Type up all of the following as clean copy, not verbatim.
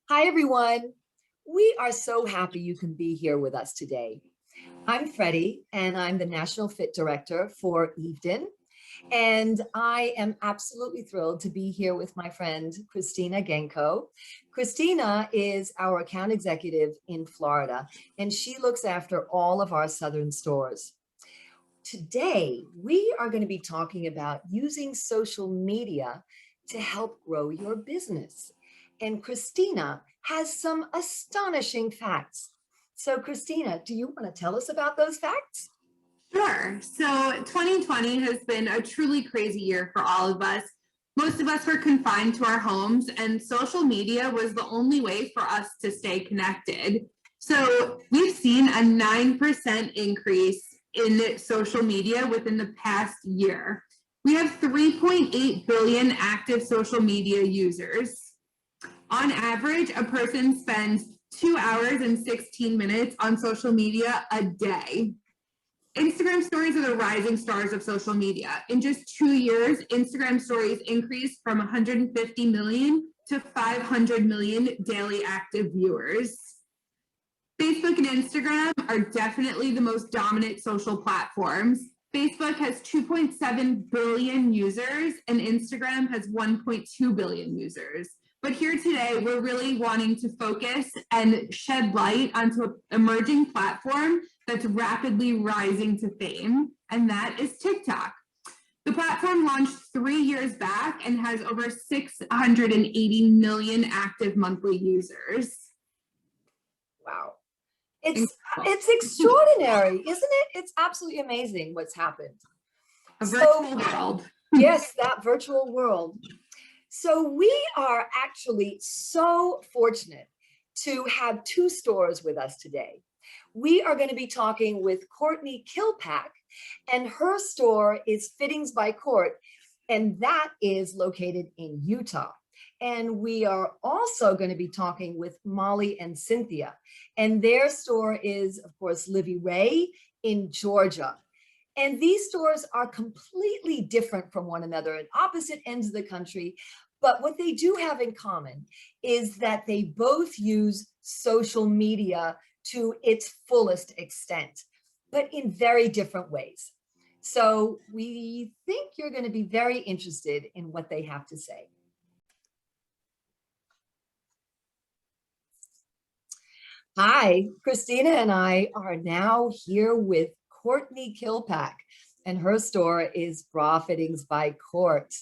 Hi, everyone. We are so happy you can be here with us today. I'm Freddie, and I'm the National Fit Director for Evedon. And I am absolutely thrilled to be here with my friend, Christina Genko. Christina is our account executive in Florida, and she looks after all of our Southern stores. Today, we are going to be talking about using social media to help grow your business. And Christina has some astonishing facts. So, Christina, do you want to tell us about those facts? Sure. So 2020 has been a truly crazy year for all of us. Most of us were confined to our homes, and social media was the only way for us to stay connected. So we've seen a 9% increase in social media within the past year. We have 3.8 billion active social media users. On average, a person spends 2 hours and 16 minutes on social media a day. Instagram stories are the rising stars of social media. In just 2 years, Instagram stories increased from 150 million to 500 million daily active viewers. Facebook and Instagram are definitely the most dominant social platforms. Facebook has 2.7 billion users and Instagram has 1.2 billion users. But here today, we're really wanting to focus and shed light onto an emerging platform that's rapidly rising to fame, and that is TikTok. The platform launched 3 years back and has over 680 million active monthly users. Wow. It's extraordinary, isn't it? It's absolutely amazing what's happened. A So, virtual world. yes, that virtual world. So we are actually so fortunate to have two stores with us today. We are going to be talking with Courtney Kilpack, and her store is Fittings by Court, and that is located in Utah. And we are also going to be talking with Molly and Cynthia, and their store is, of course, Livy Ray in Georgia. And these stores are completely different from one another at opposite ends of the country. But what they do have in common is that they both use social media to its fullest extent, but in very different ways. So we think you're going to be very interested in what they have to say. Hi, Christina and I are now here with Courtney Kilpack, and her store is Bra Fittings by Court.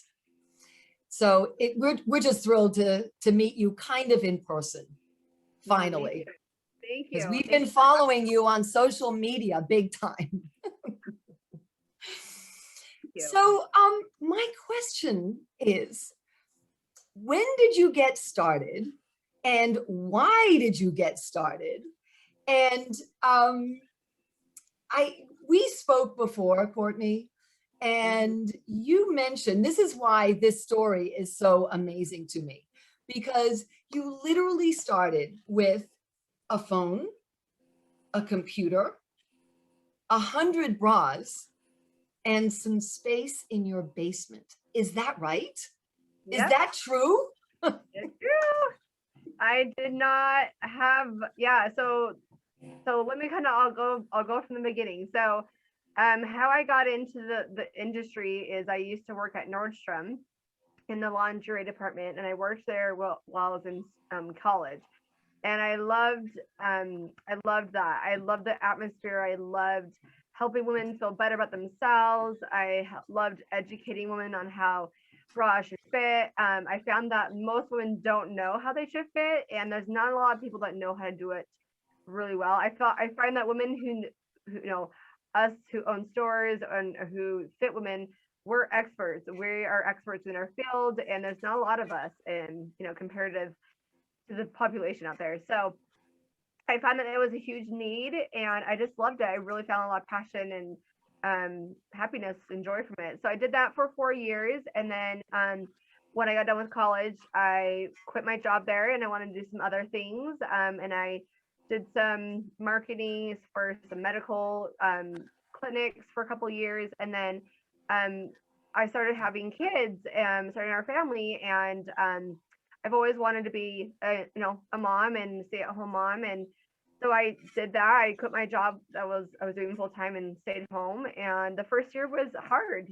So we're just thrilled to meet you kind of in person, finally, Thank because you. we've been following you on social media big time. So my question is, when did you get started and why did you get started? And we spoke before, Courtney, and you mentioned this is why this story is so amazing to me, because you literally started with a phone, a computer, 100 bras, and some space in your basement. Is that right? Yep. Is that true? It's true. I did not have, yeah. So let me kind of, I'll go from the beginning. So, how I got into the industry is I used to work at Nordstrom in the lingerie department, and I worked there while I was in college. And I loved that. I loved the atmosphere. I loved helping women feel better about themselves. I loved educating women on how bras should fit. I found that most women don't know how they should fit, and there's not a lot of people that know how to do it really well. I find that women who us who own stores and who fit women, we're experts. We are experts in our field, and there's not a lot of us in comparative to the population out there. So I found that it was a huge need, and I just loved it. I really found a lot of passion and happiness and joy from it. So I did that for 4 years, and then when I got done with college, I quit my job there, and I wanted to do some other things. And I did some marketing for some medical clinics for a couple of years, and then I started having kids, starting our family, and I've always wanted to be a mom and stay at home mom. And so I did that. I quit my job that I was doing full time and stayed home. And the first year was hard,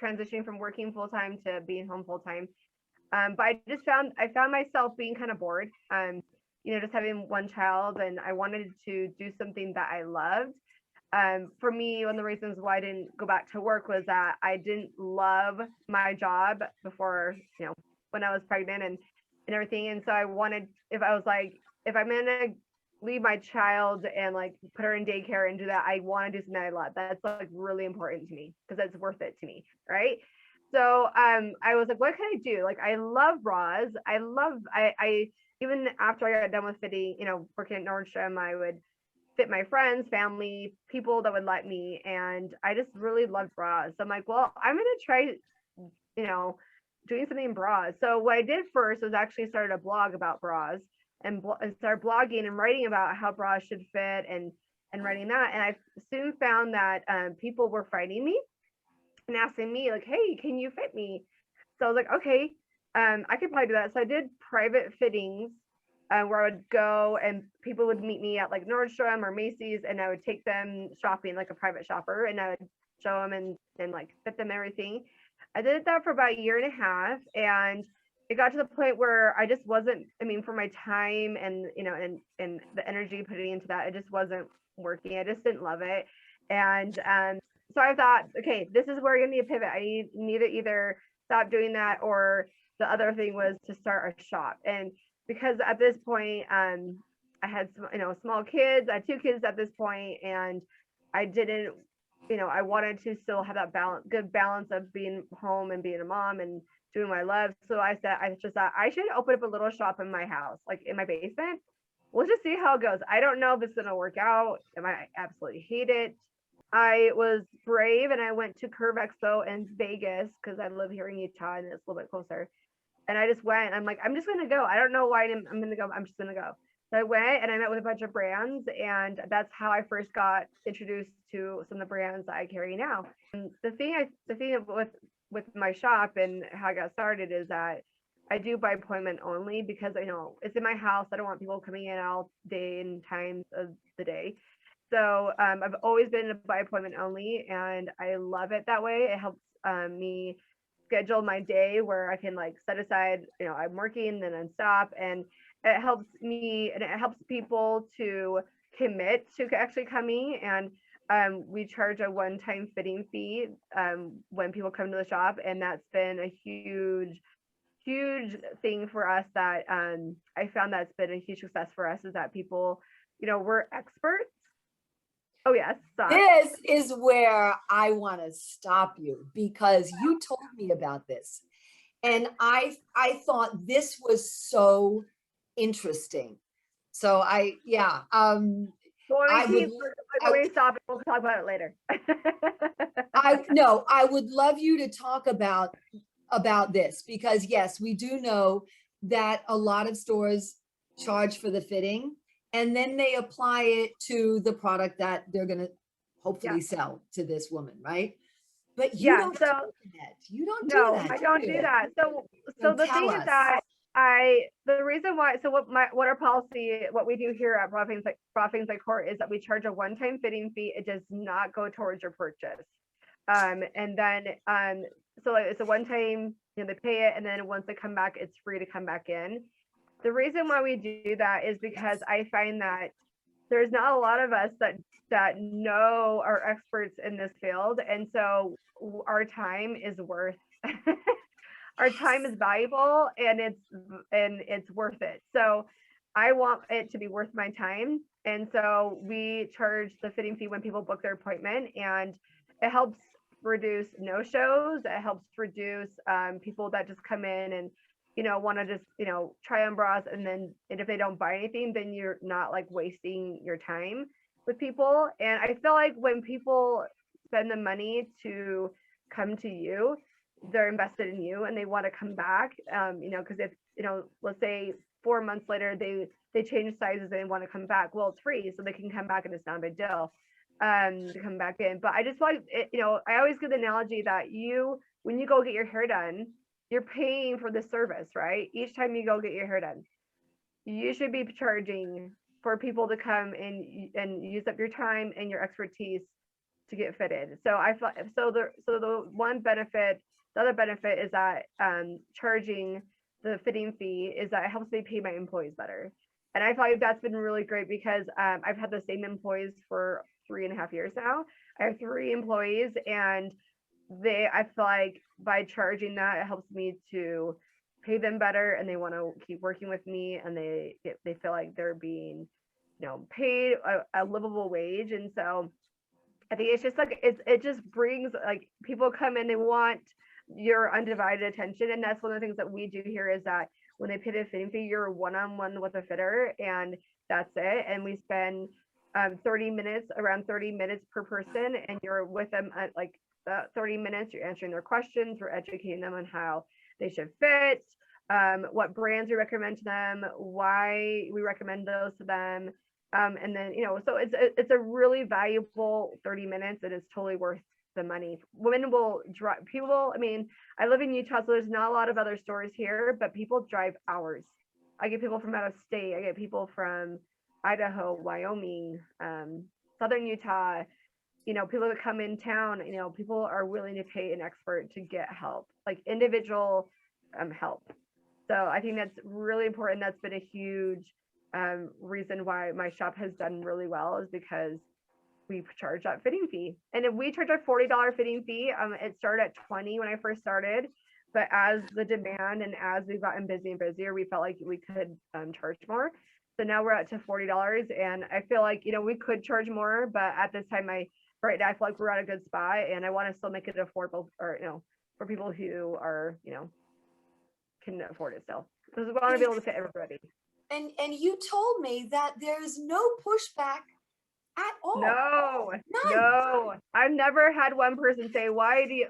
transitioning from working full time to being home full time. But I found myself being kind of bored. Just having one child, and I wanted to do something that I loved. For me, one of the reasons why I didn't go back to work was that I didn't love my job before, when I was pregnant and everything. And so I wanted, if I'm gonna leave my child and like put her in daycare and do that, I want to do something I love. That's like really important to me because that's worth it to me, right? So I was like, what can I do? Like, I love bras. I even after I got done with fitting, working at Nordstrom, I would fit my friends, family, people that would let me. And I just really loved bras. So I'm like, well, I'm going to try, doing something in bras. So what I did first was actually started a blog about bras and started blogging and writing about how bras should fit and writing that. And I soon found that people were finding me and asking me like, hey, can you fit me? So I was like, okay, I could probably do that. So I did private fittings where I would go and people would meet me at like Nordstrom or Macy's, and I would take them shopping like a private shopper, and I would show them and like fit them everything. I did that for about a year and a half, and it got to the point where I just wasn't, for my time and, and the energy putting into that, it just wasn't working. I just didn't love it. And so I thought, okay, this is where I need to pivot. I need to either stop doing that, or the other thing was to start a shop. And because at this point, I had small kids. I had 2 kids at this point, and I didn't, I wanted to still have that good balance of being home and being a mom and doing what I love. So I just thought I should open up a little shop in my house, like in my basement. We'll just see how it goes. I don't know if it's gonna work out. I absolutely hate it. I was brave and I went to Curve Expo in Vegas because I live here in Utah and it's a little bit closer. And I just went. I'm like, I'm just gonna go. I don't know why I'm gonna go. I'm just gonna go. So I went and I met with a bunch of brands, and that's how I first got introduced to some of the brands that I carry now. And the thing with my shop and how I got started is that I do by appointment only because it's in my house. I don't want people coming in all day and times of the day. So I've always been by appointment only, and I love it that way. It helps me schedule my day where I can like set aside, I'm working, then I stop, and it helps me and it helps people to commit to actually coming. And we charge a one-time fitting fee when people come to the shop, and that's been a huge thing for us that I found that's been a huge success for us, is that people, we're experts. Oh yes, sorry. This is where I want to stop you because you told me about this, and I thought this was so interesting. So Well, I would we stop it. We'll talk about it later. I would love you to talk about this because yes, we do know that a lot of stores charge for the fitting, and then they apply it to the product that they're going to hopefully sell to this woman, right? But you don't do that. You don't do that. I don't do that. So the thing is that the reason why, so what our policy, what we do here at Bra Things Like Court is that we charge a one-time fitting fee. It does not go towards your purchase. And then so it's a one-time, they pay it, and then once they come back, it's free to come back in. The reason why we do that is because I find that there's not a lot of us that know are experts in this field, and so our time is worth our time is valuable, and it's worth it. So I want it to be worth my time, and so we charge the fitting fee when people book their appointment, and it helps reduce no-shows. It helps reduce people that just come in and want to just try on bras, and if they don't buy anything, then you're not like wasting your time with people. And I feel like when people spend the money to come to you, they're invested in you and they want to come back, because if let's say 4 months later they change sizes and they want to come back, well, it's free, so they can come back and it's not a big deal to come back in. But I just like I always give the analogy that when you go get your hair done, you're paying for the service, right? Each time you go get your hair done, you should be charging for people to come and use up your time and your expertise to get fitted. So I thought, the one benefit, the other benefit is that charging the fitting fee is that it helps me pay my employees better. And I feel like that's been really great because I've had the same employees for 3.5 years now. I have 3 employees, and I feel like by charging that, it helps me to pay them better, and they want to keep working with me, and they feel like they're being, paid a livable wage. And so I think it's just like it just brings, like, people come in, they want your undivided attention, and that's one of the things that we do here is that when they pay the fitting fee, you're one-on-one with a fitter, and that's it. And we spend around 30 minutes per person, and you're with them at like 30 minutes. You're answering their questions, we're educating them on how they should fit, what brands we recommend to them, why we recommend those to them. And then, so it's a really valuable 30 minutes, and it's totally worth the money. Women will drive, I mean, I live in Utah, so there's not a lot of other stores here, but people drive hours. I get people from out of state. I get people from Idaho, Wyoming, Southern Utah, people that come in town, people are willing to pay an expert to get help, like individual help. So I think that's really important. That's been a huge reason why my shop has done really well, is because we charge that fitting fee. And if we charge a $40 fitting fee, it started at $20 when I first started, but as the demand and as we've gotten busier and busier, we felt like we could charge more. So now we're at to $40, and I feel like, we could charge more, but at this time, right now I feel like we're at a good spot, and I want to still make it affordable, or, for people who are, can afford it still, because we want to be able to fit everybody. And you told me that there's no pushback at all. No, I've never had one person say, why do you,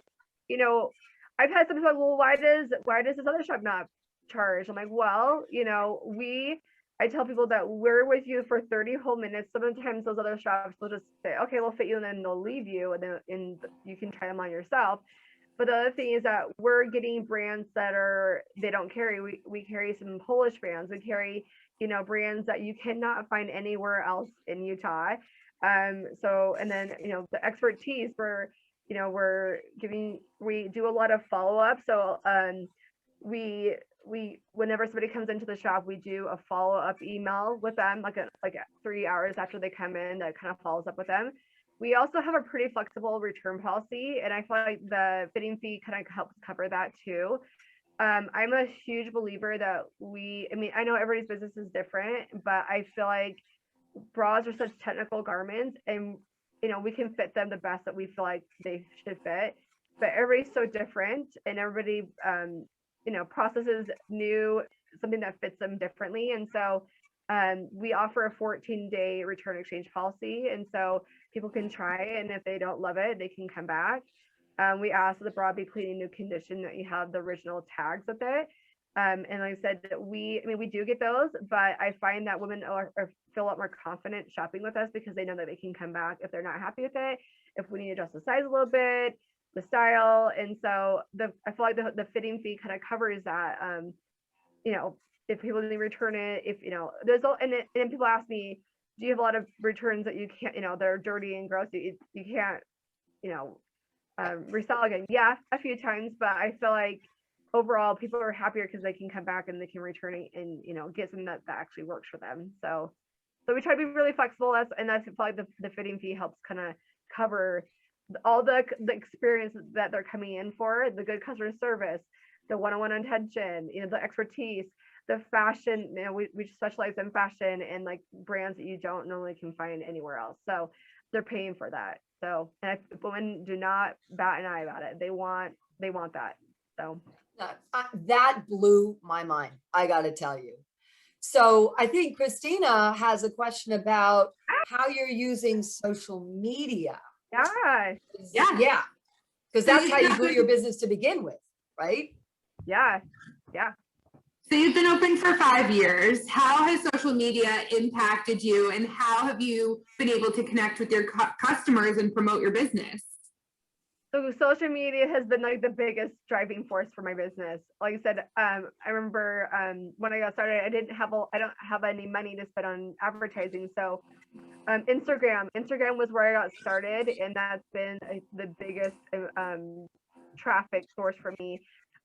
I've had some like, well, why does this other shop not charge? I'm like, well, I tell people that we're with you for 30 whole minutes. Sometimes those other shops will just say, okay, we'll fit you, and then they'll leave you, and you can try them on yourself. But the other thing is that we're getting brands that they don't carry. We carry some Polish brands. We carry, brands that you cannot find anywhere else in Utah. So, and then, the expertise we do a lot of follow-up. So, we whenever somebody comes into the shop, we do a follow-up email with them, like 3 hours after they come in, that kind of follows up with them. We also have a pretty flexible return policy, and I feel like the fitting fee kind of helps cover that too. I'm a huge believer that I know everybody's business is different, but I feel like bras are such technical garments, and we can fit them the best that we feel like they should fit, but everybody's so different, and everybody processes something that fits them differently. And so we offer a 14-day return exchange policy, and so people can try it, and if they don't love it, they can come back. We ask that the bra be clean in new condition, that you have the original tags with it. And like I said, we do get those, but I find that women feel a lot more confident shopping with us because they know that they can come back if they're not happy with it, if we need to adjust the size a little bit, the style. And so I feel like the fitting fee kind of covers that. If people need to return it, and people ask me, do you have a lot of returns that you can't, they're dirty and gross, you can't, resell again? Yeah, a few times, but I feel like overall people are happier because they can come back and they can return it and get something that actually works for them. So we try to be really flexible. That's like the fitting fee helps kind of cover all the experience that they're coming in for, the good customer service, the one-on-one attention, the expertise, the fashion. We specialize in fashion and like brands that you don't normally can find anywhere else. So they're paying for that. So, and women do not bat an eye about it. They want that. So that blew my mind, I got to tell you. So I think Christina has a question about how you're using social media. Yeah. Because that's how you grew your business to begin with, right? Yeah. So you've been open for 5 years. How has social media impacted you, and how have you been able to connect with your customers and promote your business? So social media has been like the biggest driving force for my business. Like I said, I remember when I got started, I don't have any money to spend on advertising. So Instagram was where I got started, and that's been the biggest traffic source for me.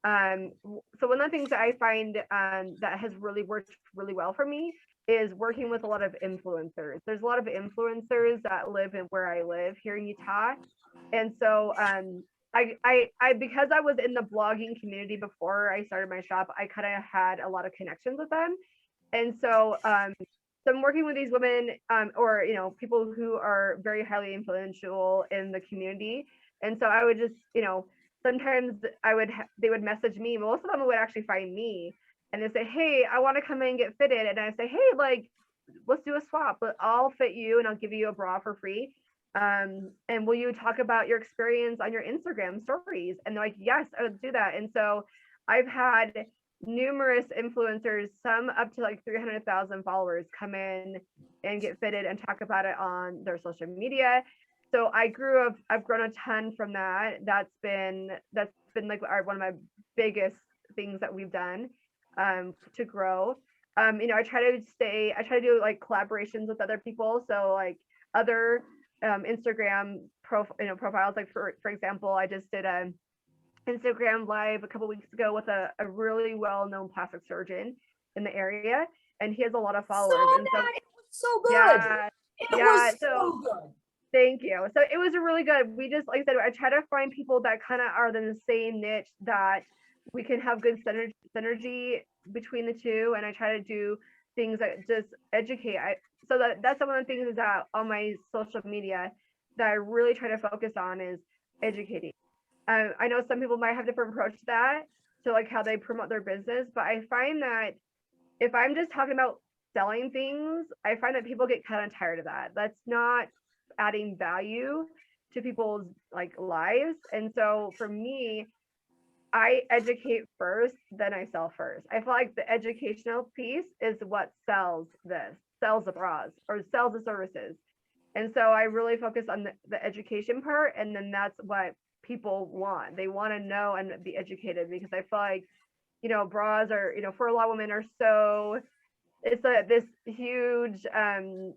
So one of the things that I find that has really worked really well for me is working with a lot of influencers. There's a lot of influencers that live in where I live here in Utah, and so I because I was in the blogging community before I started my shop, I kind of had a lot of connections with them, and so I'm working with these women, or people who are very highly influential in the community, and so I would just sometimes they would message me. Most of them would actually find me, and they say, "Hey, I want to come in and get fitted," and I say, "Hey, like, let's do a swap. I'll fit you, and I'll give you a bra for free. And will you talk about your experience on your Instagram stories?" And they're like, "Yes, I would do that." And so I've had numerous influencers, some up to like 300,000 followers, come in and get fitted and talk about it on their social media. So I've grown a ton from that. That's been like one of my biggest things that we've done to grow. I try to do like collaborations with other people. So like other Instagram profiles, like for example, I just did a Instagram live a couple weeks ago with a really well-known plastic surgeon in the area, and he has a lot of followers. Saw and that. so It was so good. yeah, It yeah, was so good. thank you. So it was really good. We just, like I said, I try to find people that kind of are in the same niche, that we can have good synergy between the two, and I try to do things that just educate. So that's one of the things is that on my social media that I really try to focus on is educating. I know some people might have different approach to that, to like how they promote their business, but I find that if I'm just talking about selling things, I find that people get kind of tired of that. That's not adding value to people's like lives. And so for me, I educate first, then I sell first. I feel like the educational piece is what sells the bras or sells the services. And so I really focus on the education part, and then that's what people want. They want to know and be educated, because I feel like, bras are, for a lot of women are so, it's this huge,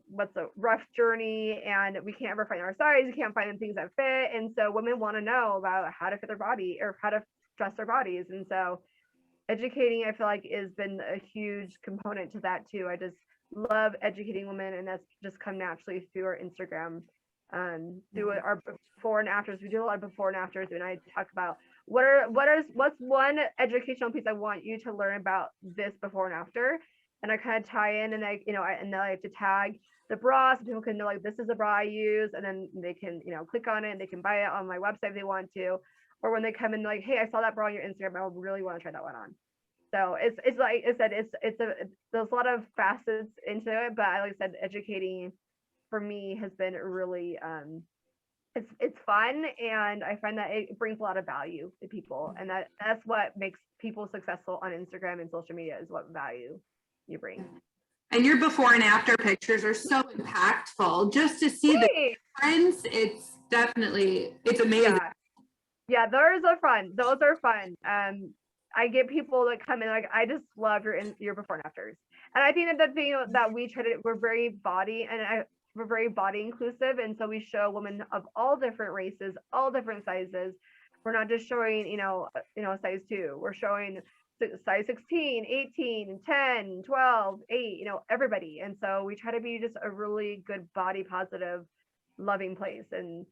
what's a rough journey, and we can't ever find our size. We can't find the things that fit. And so women want to know about how to fit their body or how to dress their bodies. And so educating, I feel like, has been a huge component to that too. I just love educating women, and that's just come naturally through our Instagram, through our before and afters. We do a lot of before and afters, and I talk about what's one educational piece I want you to learn about this before and after, and I kind of tie in, and and then I have to tag the bra so people can know, like, this is the bra I use, and then they can click on it and they can buy it on my website if they want to, or when they come in like, hey, I saw that bra on your Instagram, I really want to try that one on. So it's like I said, there's a lot of facets into it, but like I said, educating for me has been really it's fun, and I find that it brings a lot of value to people, and that's what makes people successful on Instagram and social media, is what value you bring. And your before and after pictures are so impactful. Just to see the difference, it's amazing. Yeah, those are fun. I get people that come in like, I just love your before and afters. And I think that the thing that we try to, we're very body inclusive. And so we show women of all different races, all different sizes. We're not just showing, size 2. We're showing size 16, 18, 10, 12, 8, everybody. And so we try to be just a really good body positive, loving place. And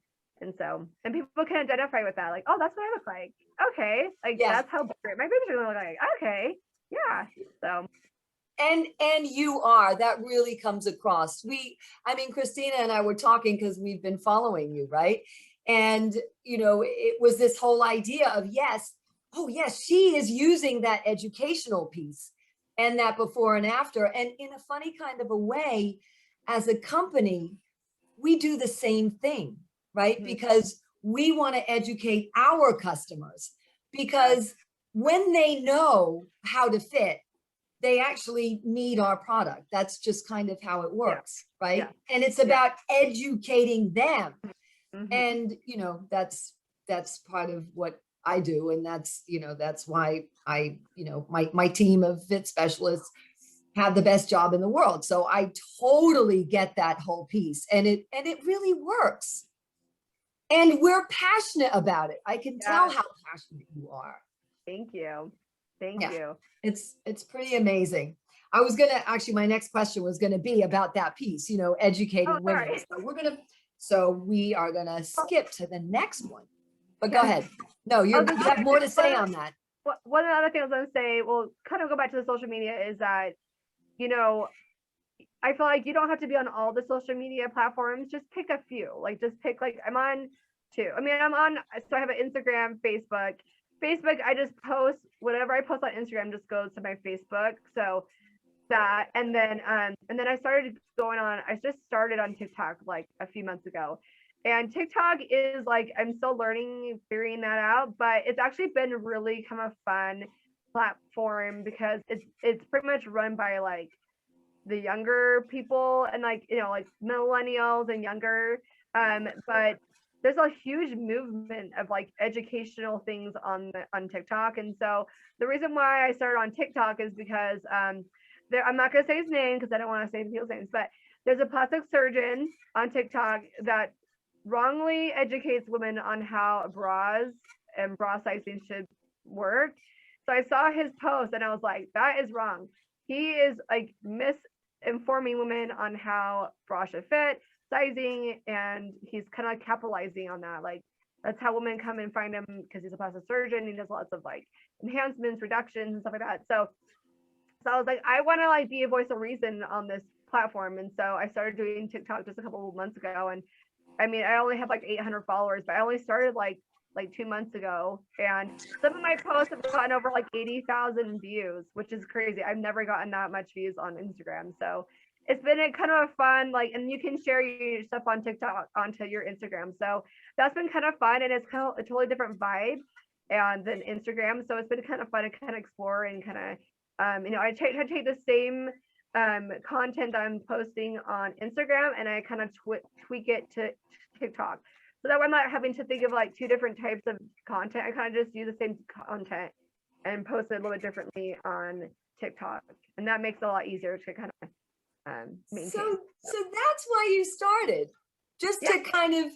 people can identify with that, like, oh, that's what I look like. Okay, like that's how my babies are gonna look like. Okay, yeah. So, and you are, that really comes across. Christina and I were talking because we've been following you, right? And it was this whole idea of yes, she is using that educational piece and that before and after, and in a funny kind of a way, as a company, we do the same thing. Right? Because we want to educate our customers, because when they know how to fit, they actually need our product. That's just kind of how it works. Right. And it's about educating them. And, that's that's part of what I do. And that's, that's why I, my team of fit specialists have the best job in the world. So I totally get that whole piece, and it really works. And we're passionate about it. I can tell how passionate you are. Thank you. Thank you. It's pretty amazing. I was gonna actually, my next question was gonna be about that piece, educating women. So we are gonna skip to the next one. But go ahead. No, you have more to say on that. One of the other things I was gonna say, well, kind of go back to the social media, is that, I feel like you don't have to be on all the social media platforms. Just pick a few. Like, just pick, like, I'm on two. I mean, so I have an Instagram, Facebook. Facebook, I just post whatever I post on Instagram just goes to my Facebook. So that, and then I just started on TikTok like a few months ago. And TikTok is like, I'm still learning, figuring that out, but it's actually been really kind of fun platform because it's pretty much run by like the younger people and like, like millennials and younger. But there's a huge movement of like educational things on TikTok. And so the reason why I started on TikTok is because I'm not going to say his name because I don't want to say people's names, but there's a plastic surgeon on TikTok that wrongly educates women on how bras and bra sizing should work. So I saw his post and I was like, that is wrong. He is like misinforming women on how bras should fit, sizing, and he's kind of capitalizing on that. Like, that's how women come and find him, because he's a plastic surgeon. He does lots of like enhancements, reductions, and stuff like that. So I was like, I want to like be a voice of reason on this platform. And so I started doing TikTok just a couple of months ago. And I mean, I only have like 800 followers, but I only started like 2 months ago. And some of my posts have gotten over like 80,000 views, which is crazy. I've never gotten that much views on Instagram. So it's been a kind of a fun, like, and you can share your stuff on TikTok onto your Instagram. So that's been kind of fun. And it's kind of a totally different vibe than Instagram. So it's been kind of fun to kind of explore and kind of, I try to take the same content I'm posting on Instagram and I kind of tweak it to TikTok. So that way I'm not having to think of like two different types of content. I kind of just use the same content and post it a little bit differently on TikTok. And that makes it a lot easier to kind of maintain. So that's why you started, just to kind of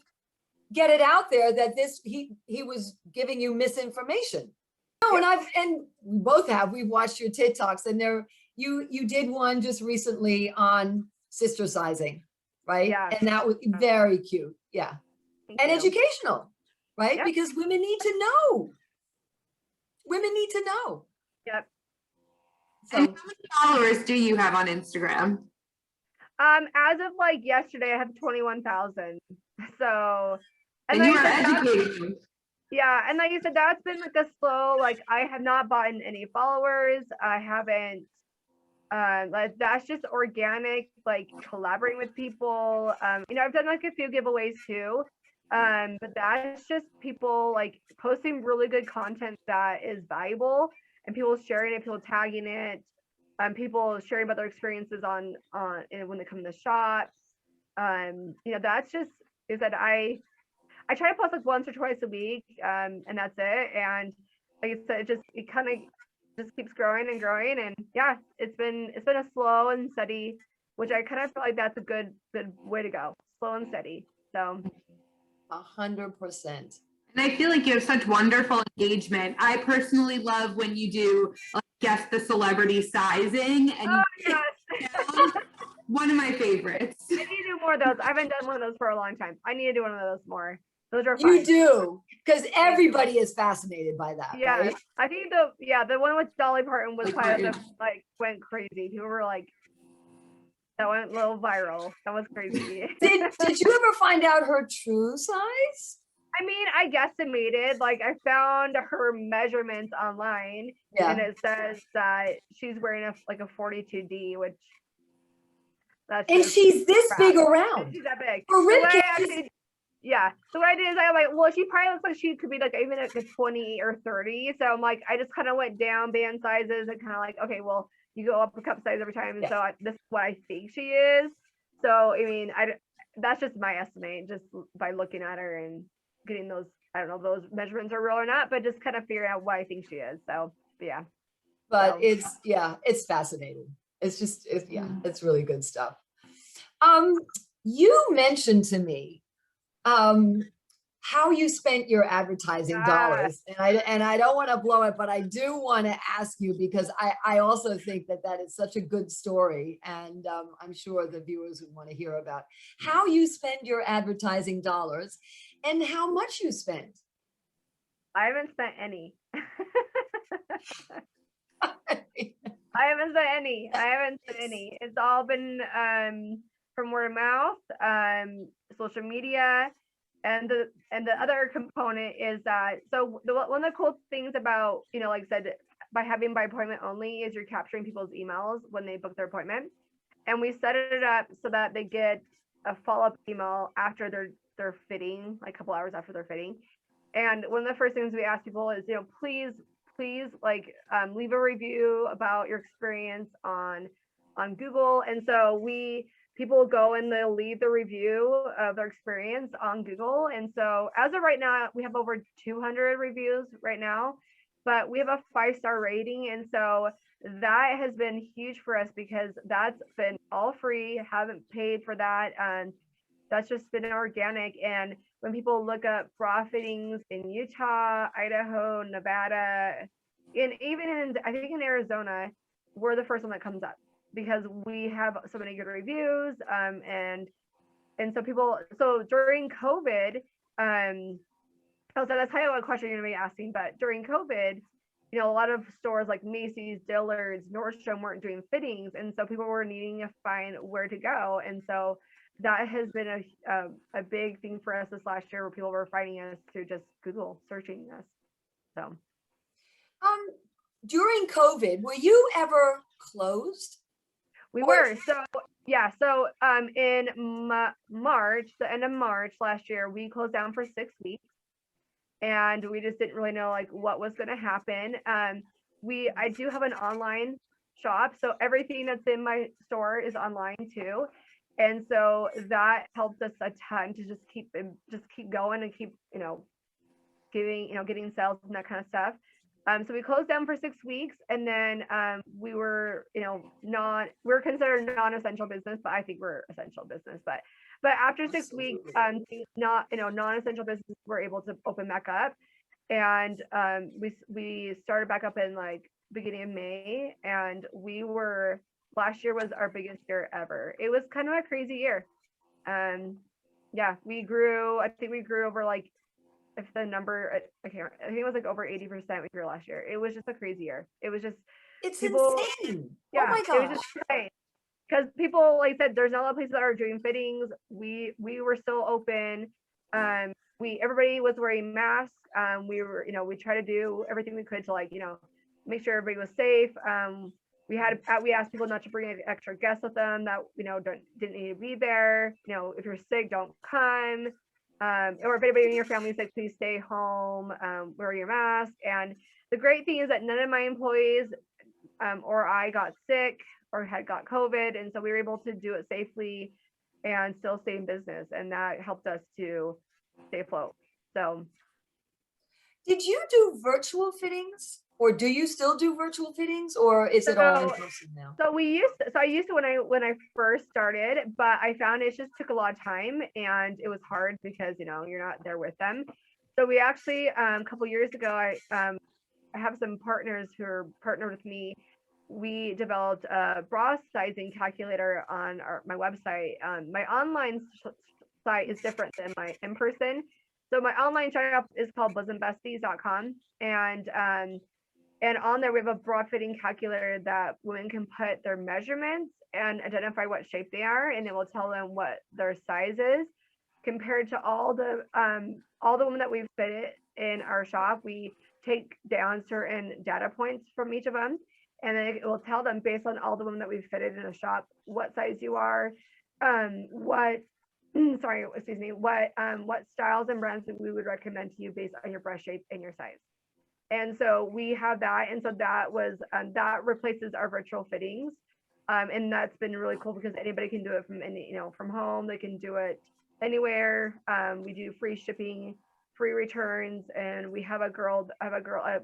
get it out there that he was giving you misinformation. No, and we both we've watched your TikToks, and you did one just recently on sister sizing, right? Yeah. And that was very cute. Yeah. And educational, right? Yep. Because women need to know. Yep. So, and how many followers do you have on Instagram? As of like yesterday, I have 21,000. So, and you are educating. Yeah, and like you said, that's been like a slow, like I have not bought any followers. I haven't, like that's just organic, like collaborating with people. I've done like a few giveaways too. But that's just people like posting really good content that is valuable and people sharing it, people tagging it, people sharing about their experiences on when they come to the shop. That's just is that I try to post like once or twice a week, and that's it. And like I said, it kind of just keeps growing and growing. And yeah, it's been a slow and steady, which I kind of feel like that's a good way to go, slow and steady. So 100%. And I feel like you have such wonderful engagement. I personally love when you do guess the celebrity sizing, and one of my favorites. I need to do more of those. I haven't done one of those for a long time. I need to do one of those more. Those are fun. You do, because everybody is fascinated by that. Yeah, right? I think the one with Dolly Parton was kind of like went crazy. People were like, that went a little viral. That was crazy. Did you ever find out her true size? I mean, I guesstimated. Like, I found her measurements online, and it says that she's wearing a 42D, which and she's this big around. She's that big. Her rib So what I did is I'm like, well, she probably looks like she could be like even like a 20 or 30. So I'm like, I just kind of went down band sizes and kind of like, okay, well, you go up a cup size every time. And so this is what I think she is. So, I mean, that's just my estimate, just by looking at her and getting those I don't know if those measurements are real or not, but just kind of figuring out what I think she is. So yeah. But So it's fascinating. Mm. It's really good stuff. You mentioned to me how you spent your advertising yeah. dollars, and I don't want to blow it, but I do want to ask you because I also think that is such a good story, and I'm sure the viewers would want to hear about how you spend your advertising dollars and how much you spend. I haven't spent any. I haven't spent any. I haven't spent any. It's all been from word of mouth, social media, and the other component is that one of the cool things about, you know, like I said, by having by appointment only is you're capturing people's emails when they book their appointment, and we set it up so that they get a follow-up email after their fitting, like a couple hours after their fitting. And one of the first things we ask people is, you know, please like leave a review about your experience on Google. And so people go and they'll leave the review of their experience on Google. And so as of right now, we have over 200 reviews right now, but we have a 5-star rating. And so that has been huge for us because that's been all free, haven't paid for that. And that's just been organic. And when people look up bra fittings in Utah, Idaho, Nevada, and even in, I think in Arizona, we're the first one that comes up because we have so many good reviews. And so during COVID, so that's probably what question you're gonna be asking, but during COVID, you know, a lot of stores like Macy's, Dillard's, Nordstrom weren't doing fittings. And so people were needing to find where to go. And so that has been a big thing for us this last year where people were finding us through just Google searching us. So During COVID, were you ever closed? we were, so yeah, so in March, the end of March last year, we closed down for 6 weeks, and we just didn't really know like what was going to happen. I do have an online shop, so everything that's in my store is online too. And so that helped us a ton to just keep going and keep, you know, getting sales and that kind of stuff. So we closed down for 6 weeks, and then we were, you know, we're considered non-essential business, but I think we're essential business. But after 6 weeks, non-essential business were able to open back up, and we started back up in like beginning of May, and last year was our biggest year ever. It was kind of a crazy year. Yeah, I think we grew over like, if the number, I think it was like over 80% we grew last year. It was just a crazy year. It was just It's people, insane. yeah, Oh my it was gosh. just insane. Because people, like I said, there's not a lot of places that are doing fittings. We were still open. Everybody was wearing masks. We try to do everything we could to, like, you know, make sure everybody was safe. We asked people not to bring any extra guests with them that, you know, didn't need to be there. You know, if you're sick, don't come. Or if anybody in your family is sick, please stay home, wear your mask. And the great thing is that none of my employees or I got sick or had got COVID. And so we were able to do it safely and still stay in business. And that helped us to stay afloat. So Did you do virtual fittings, or do you still do virtual fittings, or is it all in person now? So I used to when I first started, but I found it just took a lot of time and it was hard because, you know, you're not there with them. So we actually a couple years ago, I have some partners who are partnered with me. We developed a bra sizing calculator on my website. My online site is different than my in-person. So my online shop is called bosombesties.com, and on there we have a bra fitting calculator that women can put their measurements and identify what shape they are, and it will tell them what their size is compared to all the women that we've fitted in our shop. We take down certain data points from each of them, and then it will tell them based on all the women that we've fitted in a shop what size you are, what styles and brands that we would recommend to you based on your breast shape and your size. And so we have that, and so that replaces our virtual fittings, and that's been really cool because anybody can do it from from home. They can do it anywhere. We do free shipping free returns, and we have an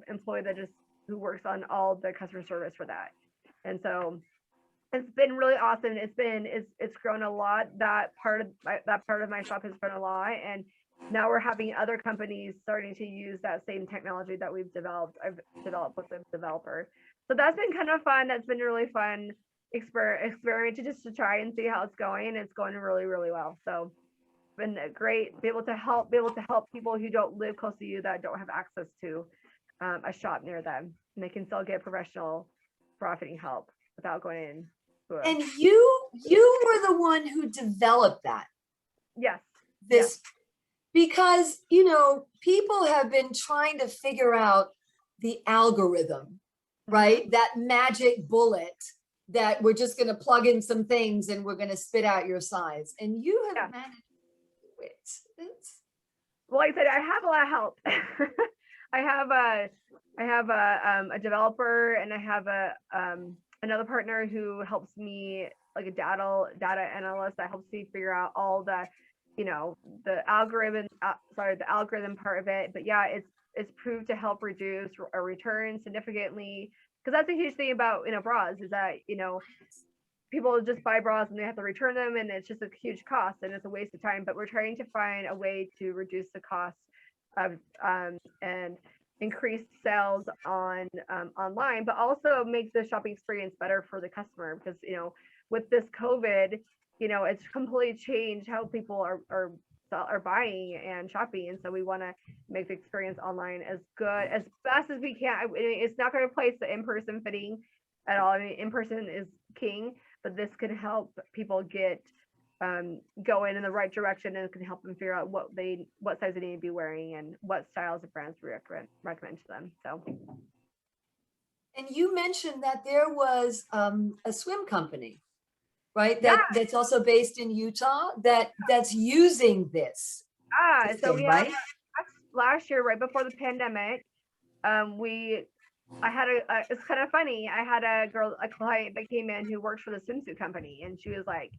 employee who works on all the customer service for that. And so it's been really awesome. It's grown a lot. That part of my shop has grown a lot, and now we're having other companies starting to use that same technology that I've developed with the developer. So that's been kind of fun. That's been a really fun experiment to try and see how it's going. It's going really, really well. So been great, be able to help people who don't live close to you, that don't have access to a shop near them, and they can still get professional profiting help without going in. And you were the one who developed that. Yes. This, because, you know, people have been trying to figure out the algorithm, right? That magic bullet that we're just going to plug in some things and we're going to spit out your size. And you have managed to do it. Well, like I said, I have a lot of help. I have a developer, and I have another partner who helps me, like a data analyst that helps me figure out all the, you know, the algorithm part of it. But yeah, it's proved to help reduce a return significantly, because that's a huge thing about, you know, bras, is that, you know, people just buy bras and they have to return them, and it's just a huge cost and it's a waste of time. But we're trying to find a way to reduce the cost of and increase sales on online, but also make the shopping experience better for the customer, because, you know, with this COVID, you know, it's completely changed how people are buying and shopping. And so we want to make the experience online as good, as fast as we can. I mean, it's not going to replace the in-person fitting at all. I mean, in-person is king, but this can help people get going in the right direction, and it can help them figure out what size they need to be wearing and what styles of brands we recommend to them. So. And you mentioned that there was a swim company, right? Yeah. That's also based in Utah that's using this. So we had right? last year, right before the pandemic, it's kind of funny. I had a client that came in who works for the swimsuit company, and she was like,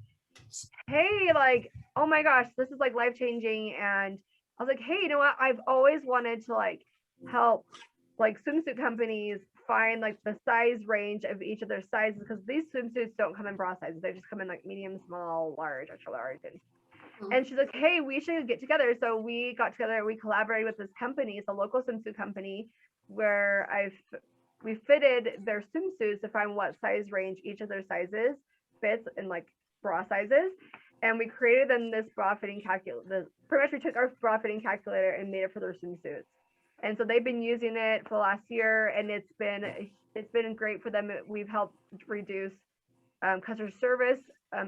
hey, like, oh my gosh, this is like life changing. And I was like, hey, you know what? I've always wanted to like help like swimsuit companies find like the size range of each of their sizes, because these swimsuits don't come in bra sizes. They just come in like medium, small, large, extra large. And she's like, hey, we should get together. So we got together, we collaborated with this company. It's a local swimsuit company where we fitted their swimsuits to find what size range each of their sizes fits in, like bra sizes. And we created them this bra fitting calculator. Pretty much we took our bra fitting calculator and made it for their swimsuits. And so they've been using it for the last year, and it's been great for them. We've helped reduce customer service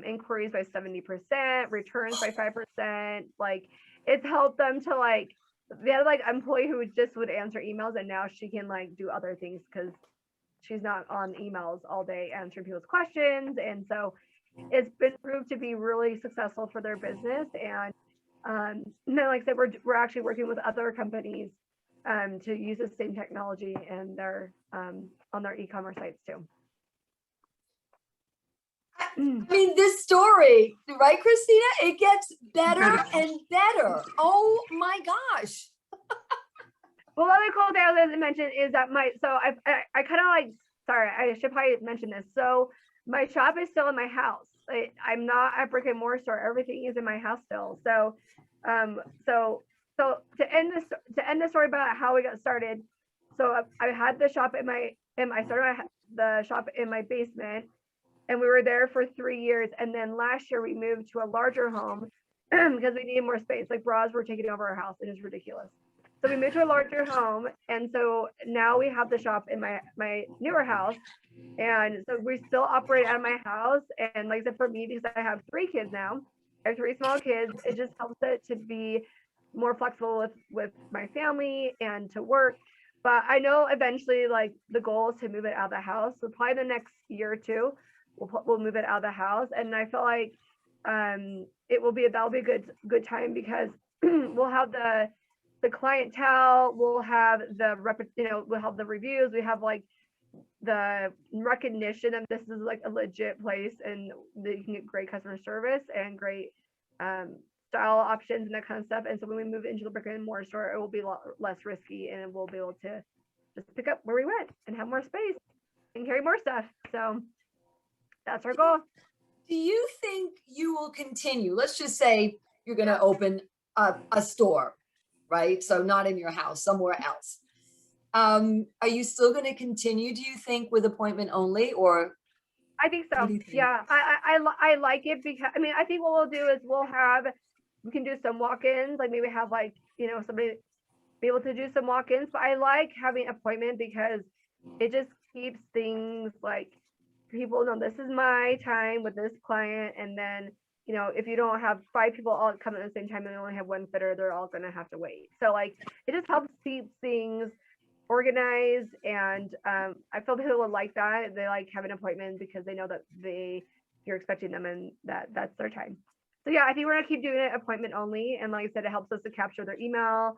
inquiries by 70%, returns by 5%. Like, it's helped them to like, they had like an employee who just would answer emails, and now she can like do other things because she's not on emails all day answering people's questions. And so it's been proved to be really successful for their business. And then, like I said, we're actually working with other companies to use the same technology and their on their e-commerce sites too. I mean, this story, right, Christina? It gets better and better. Oh my gosh. Well, the other cool thing I was to mention is that I kind of like, sorry, I should probably mention this. So my shop is still in my house. I'm not a brick and mortar store. Everything is in my house still. So, so to end the story about how we got started. So I had the shop I started the shop in my basement, and we were there for 3 years. And then last year we moved to a larger home because we needed more space. Like, bras were taking over our house. It is ridiculous. So we moved to a larger home. And so now we have the shop in my newer house. And so we still operate out of my house. And like I said, for me, because I have 3 kids now, I have 3 small kids, it just helps it to be more flexible with my family and to work. But I know eventually, like, the goal is to move it out of the house. So probably the next year or two, we'll move it out of the house. And I feel like that'll be a good time, because we'll have the clientele, we'll have we'll have the reviews, we have like the recognition that this is like a legit place, and that you can get great customer service and great style options and that kind of stuff. And so when we move into the brick and mortar store, it will be a lot less risky, and we'll be able to just pick up where we went and have more space and carry more stuff. So that's our goal. Do you think you will continue? Let's just say you're going to open a store, right? So not in your house, somewhere else. Are you still going to continue, do you think, with appointment only, or? I think so. What do you think? Yeah, I like it because, I mean, I think what we'll do is we can do some walk-ins, like maybe have like, you know, somebody be able to do some walk-ins, but I like having appointment because it just keeps things like, people know this is my time with this client. And then, you know, if you don't have 5 people all come at the same time and you only have one fitter, they're all going to have to wait. So like, it just helps keep things organized. And I feel people would like that. They like having an appointment because they know that you're expecting them and that's their time. So yeah, I think we're gonna keep doing it appointment only. And like I said, it helps us to capture their email.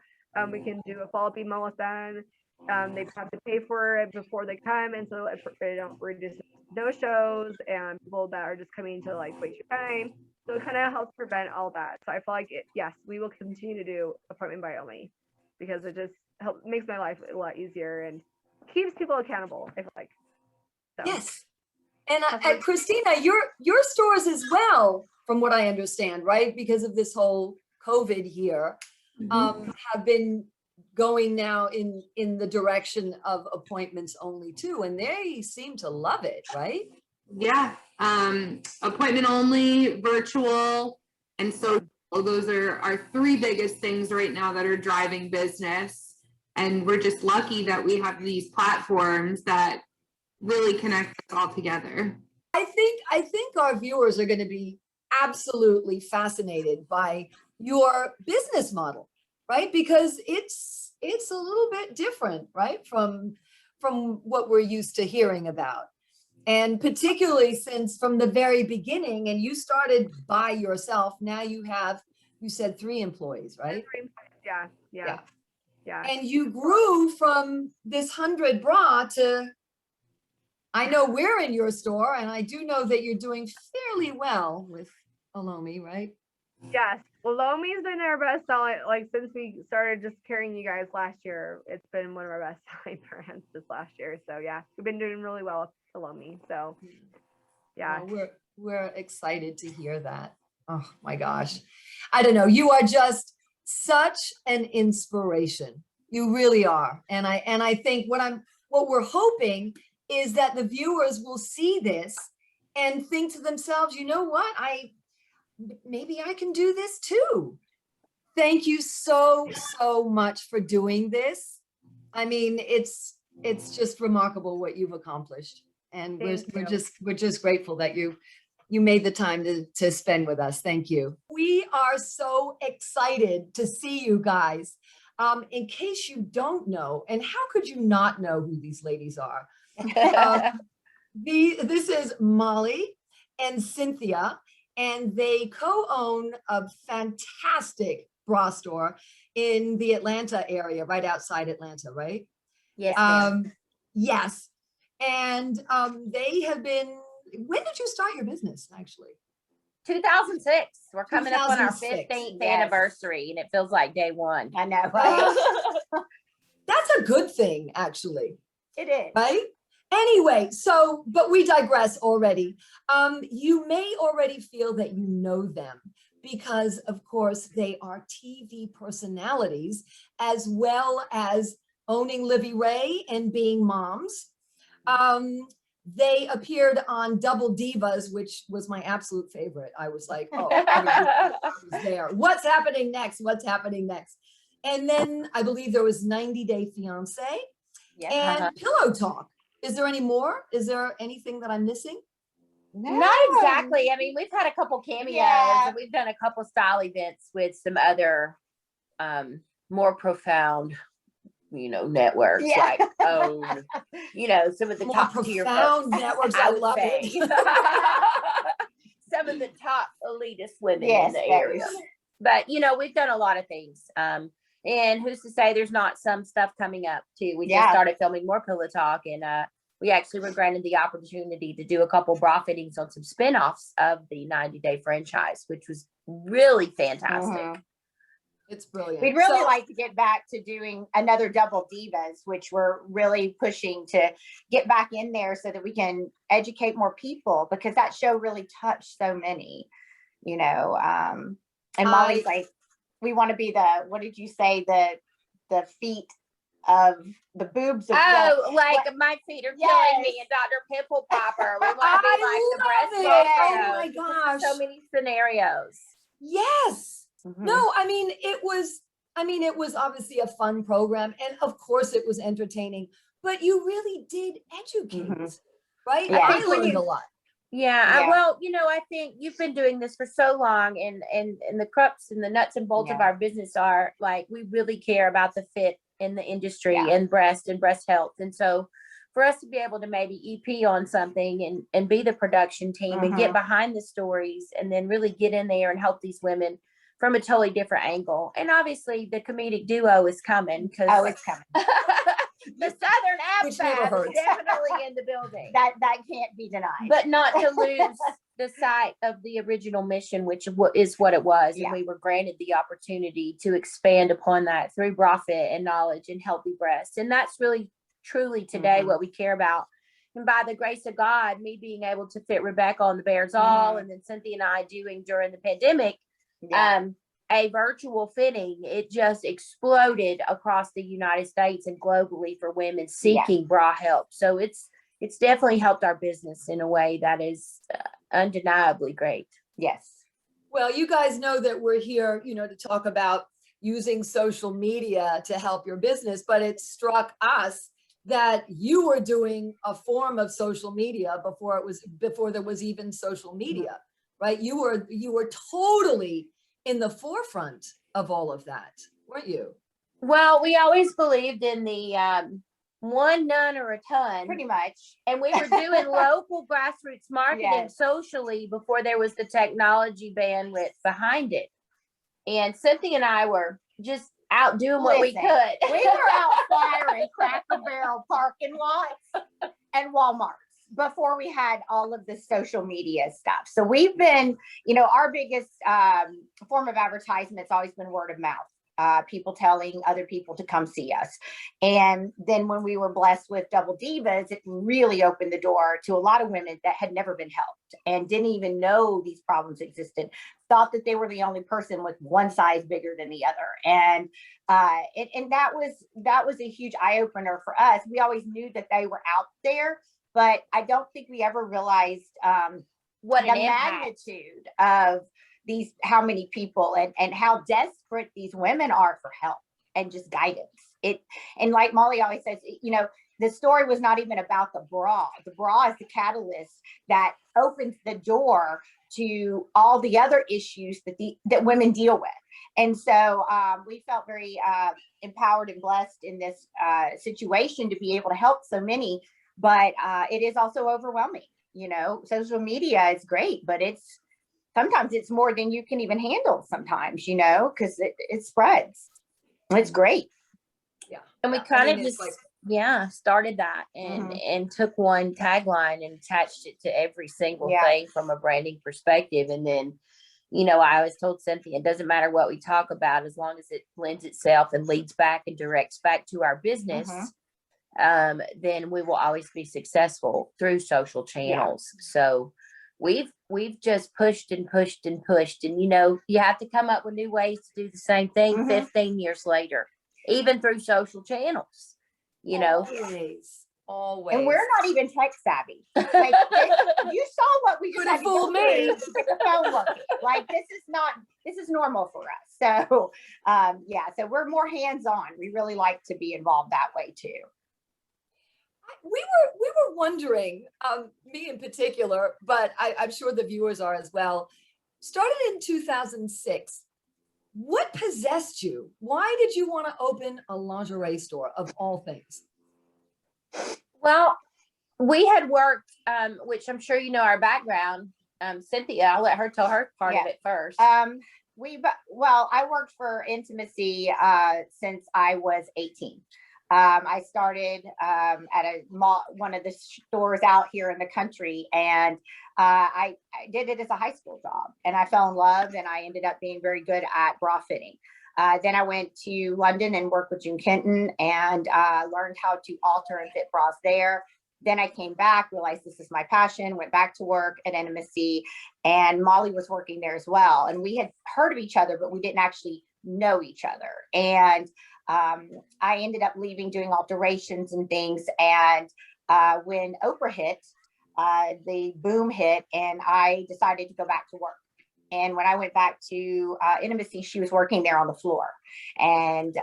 We can do a follow-up email with them. They have to pay for it before they come, and so they don't reduce no-shows and people that are just coming to like waste your time. So it kind of helps prevent all that. So I feel like yes, we will continue to do appointment by only because it just makes my life a lot easier and keeps people accountable, I feel like. So. Yes. And Christina, your stores as well, from what I understand, right? Because of this whole COVID here, have been going now in the direction of appointments only too. And they seem to love it, right? Yeah. Appointment only, virtual, and social. Those are our 3 biggest things right now that are driving business. And we're just lucky that we have these platforms that really connect us all together. I think our viewers are going to be absolutely fascinated by your business model, right? Because it's a little bit different, right? From what we're used to hearing about. And particularly since from the very beginning, and you started by yourself, now you said 3 employees, right? Yeah. And you grew from this 100 bra to, I know we're in your store, and I do know that you're doing fairly well with Alomi, right? Yes. Well, Lomi's been our best selling, like since we started just carrying you guys last year. It's been one of our best selling brands this last year. So yeah, we've been doing really well with Lomi. So yeah. Well, we're excited to hear that. Oh my gosh. I don't know. You are just such an inspiration. You really are. And I think what we're hoping is that the viewers will see this and think to themselves, you know what? Maybe I can do this too. Thank you so much for doing this. I mean, it's just remarkable what you've accomplished. And we're just grateful that you made the time to spend with us. Thank you. We are so excited to see you guys. In case you don't know, and how could you not know who these ladies are? This is Molly and Cynthia, and they co-own a fantastic bra store in the Atlanta area, right outside Atlanta, right? Yes, ma'am. Yes. And they have been, when did you start your business, actually? 2006. We're coming up on our 2006. 15th Yes. anniversary, and it feels like day one. I know, right? That's a good thing, actually. It is. Right? Anyway, but we digress already. You may already feel that you know them because, of course, they are TV personalities as well as owning Livy Ray and being moms. They appeared on Double Divas, which was my absolute favorite. I was like, oh, I was there. What's happening next? What's happening next? And then I believe there was 90 Day Fiance and Pillow Talk. Is there any more? Is there anything that I'm missing? Not exactly. I mean, we've had a couple cameos and we've done a couple style events with some other more profound, networks like some of the More top tier profound folks, networks. I I would love say. it. Some of the top elitist women in the area. But we've done a lot of things. And who's to say there's not some stuff coming up too? We just started filming more Pillow Talk, and we actually were granted the opportunity to do a couple bra fittings on some spinoffs of the 90 Day franchise, which was really fantastic. Mhm. It's brilliant. We'd really So- like to get back to doing another Double Divas, which we're really pushing to get back in there so that we can educate more people, because that show really touched so many, you know. And Molly's like, we want to be the, what did you say, the feet of the boobs of Oh, the, like what- my feet are Yes. killing me and Dr. Pimple Popper. We want to be like the breast it. photos. Oh my gosh. So many scenarios. Yes. Mhm. No, I mean, it was obviously a fun program, and of course it was entertaining, but you really did educate, Mhm. right? Yeah. I I think when learned you- a lot. Yeah, Yeah. well, I think you've been doing this for so long, and the crux and the nuts and bolts of Yeah. our business are like, we really care about the fit in the industry Yeah. and breast health. And so for us to be able to maybe EP on something and be the production team and get behind the stories and then really get in there and help these women from a totally different angle. And obviously the comedic duo is coming, because Oh, it's coming. the Southern Which never ABFAB is hurts. definitely in the building. That can't be denied. But not to lose the sight of the original mission, which is what it was. Yeah. And we were granted the opportunity to expand upon that through profit and knowledge and healthy breasts. And that's really, truly today Mhm. what we care about. And by the grace of God, me being able to fit Rebecca on the Bears All, and then Cynthia and I doing during the pandemic, Yeah. a virtual fitting, it just exploded across the United States and globally for women seeking bra help. So it's definitely helped our business in a way that is undeniably great. Yes. Well, you guys know that we're here, to talk about using social media to help your business, but it struck us that you were doing a form of social media before there was even social media, right? You were totally in the forefront of all of that, weren't you? Well, we always believed in the one, none, or a ton. Pretty much. And we were doing local grassroots marketing Yes. socially before there was the technology bandwidth behind it. And Cynthia and I were just out doing what we Listen, could. We were out flyering Cracker Barrel parking lots and Walmarts before we had all of the social media stuff. So we've been, our biggest form of advertisement's always been word of mouth. People telling other people to come see us. And then when we were blessed with Double Divas, it really opened the door to a lot of women that had never been helped and didn't even know these problems existed, thought that they were the only person with one size bigger than the other. And that was a huge eye opener for us. We always knew that they were out there, but I don't think we ever realized What the an impact. magnitude of how many people and how desperate these women are for help and just guidance. And like Molly always says, the story was not even about the bra. The bra is the catalyst that opens the door to all the other issues that women deal with. And so we felt very empowered and blessed in this situation to be able to help so many, but it is also overwhelming. Social media is great, but sometimes it's more than you can even handle sometimes, because it spreads. It's great. Yeah. And we Yeah. kind of it's just started that and took one tagline and attached it to every single thing from a branding perspective. And then, I always told Cynthia, it doesn't matter what we talk about, as long as it lends itself and leads back and directs back to our business, then we will always be successful through social channels. So we've just pushed and pushed and pushed. And, you have to come up with new ways to do the same thing 15 years later, even through social channels, Always. And we're not even tech savvy. Like, you saw what we Could just have had to go fooled me. through to get the phone working. Like, this is normal for us. So, so we're more hands-on. We really like to be involved that way too. We were wondering, me in particular, but I'm sure the viewers are as well. Started in 2006. What possessed you? Why did you want to open a lingerie store of all things? Well, we had worked, which I'm sure our background. Cynthia, I'll let her tell her part of it first. I worked for Intimacy since I was 18. I started at a mall, one of the stores out here in the country, and I did it as a high school job, and I fell in love, and I ended up being very good at bra fitting. Then I went to London and worked with June Kenton and learned how to alter and fit bras there. Then I came back, realized this is my passion, went back to work at Intimacy, and Molly was working there as well. And we had heard of each other, but we didn't actually know each other. And I ended up leaving, doing alterations and things. And when Oprah hit, the boom hit, and I decided to go back to work. And when I went back to Intimacy, she was working there on the floor. And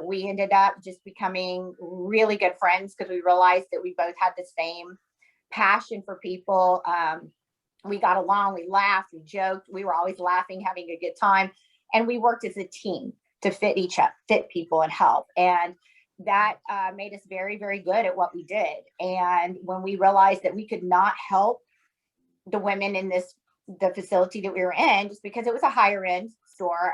we ended up just becoming really good friends because we realized that we both had the same passion for people. We got along, we laughed, we joked, we were always laughing, having a good time. And we worked as a team to fit people and help. And that made us very, very good at what we did. And when we realized that we could not help the women in the facility that we were in, just because it was a higher end store,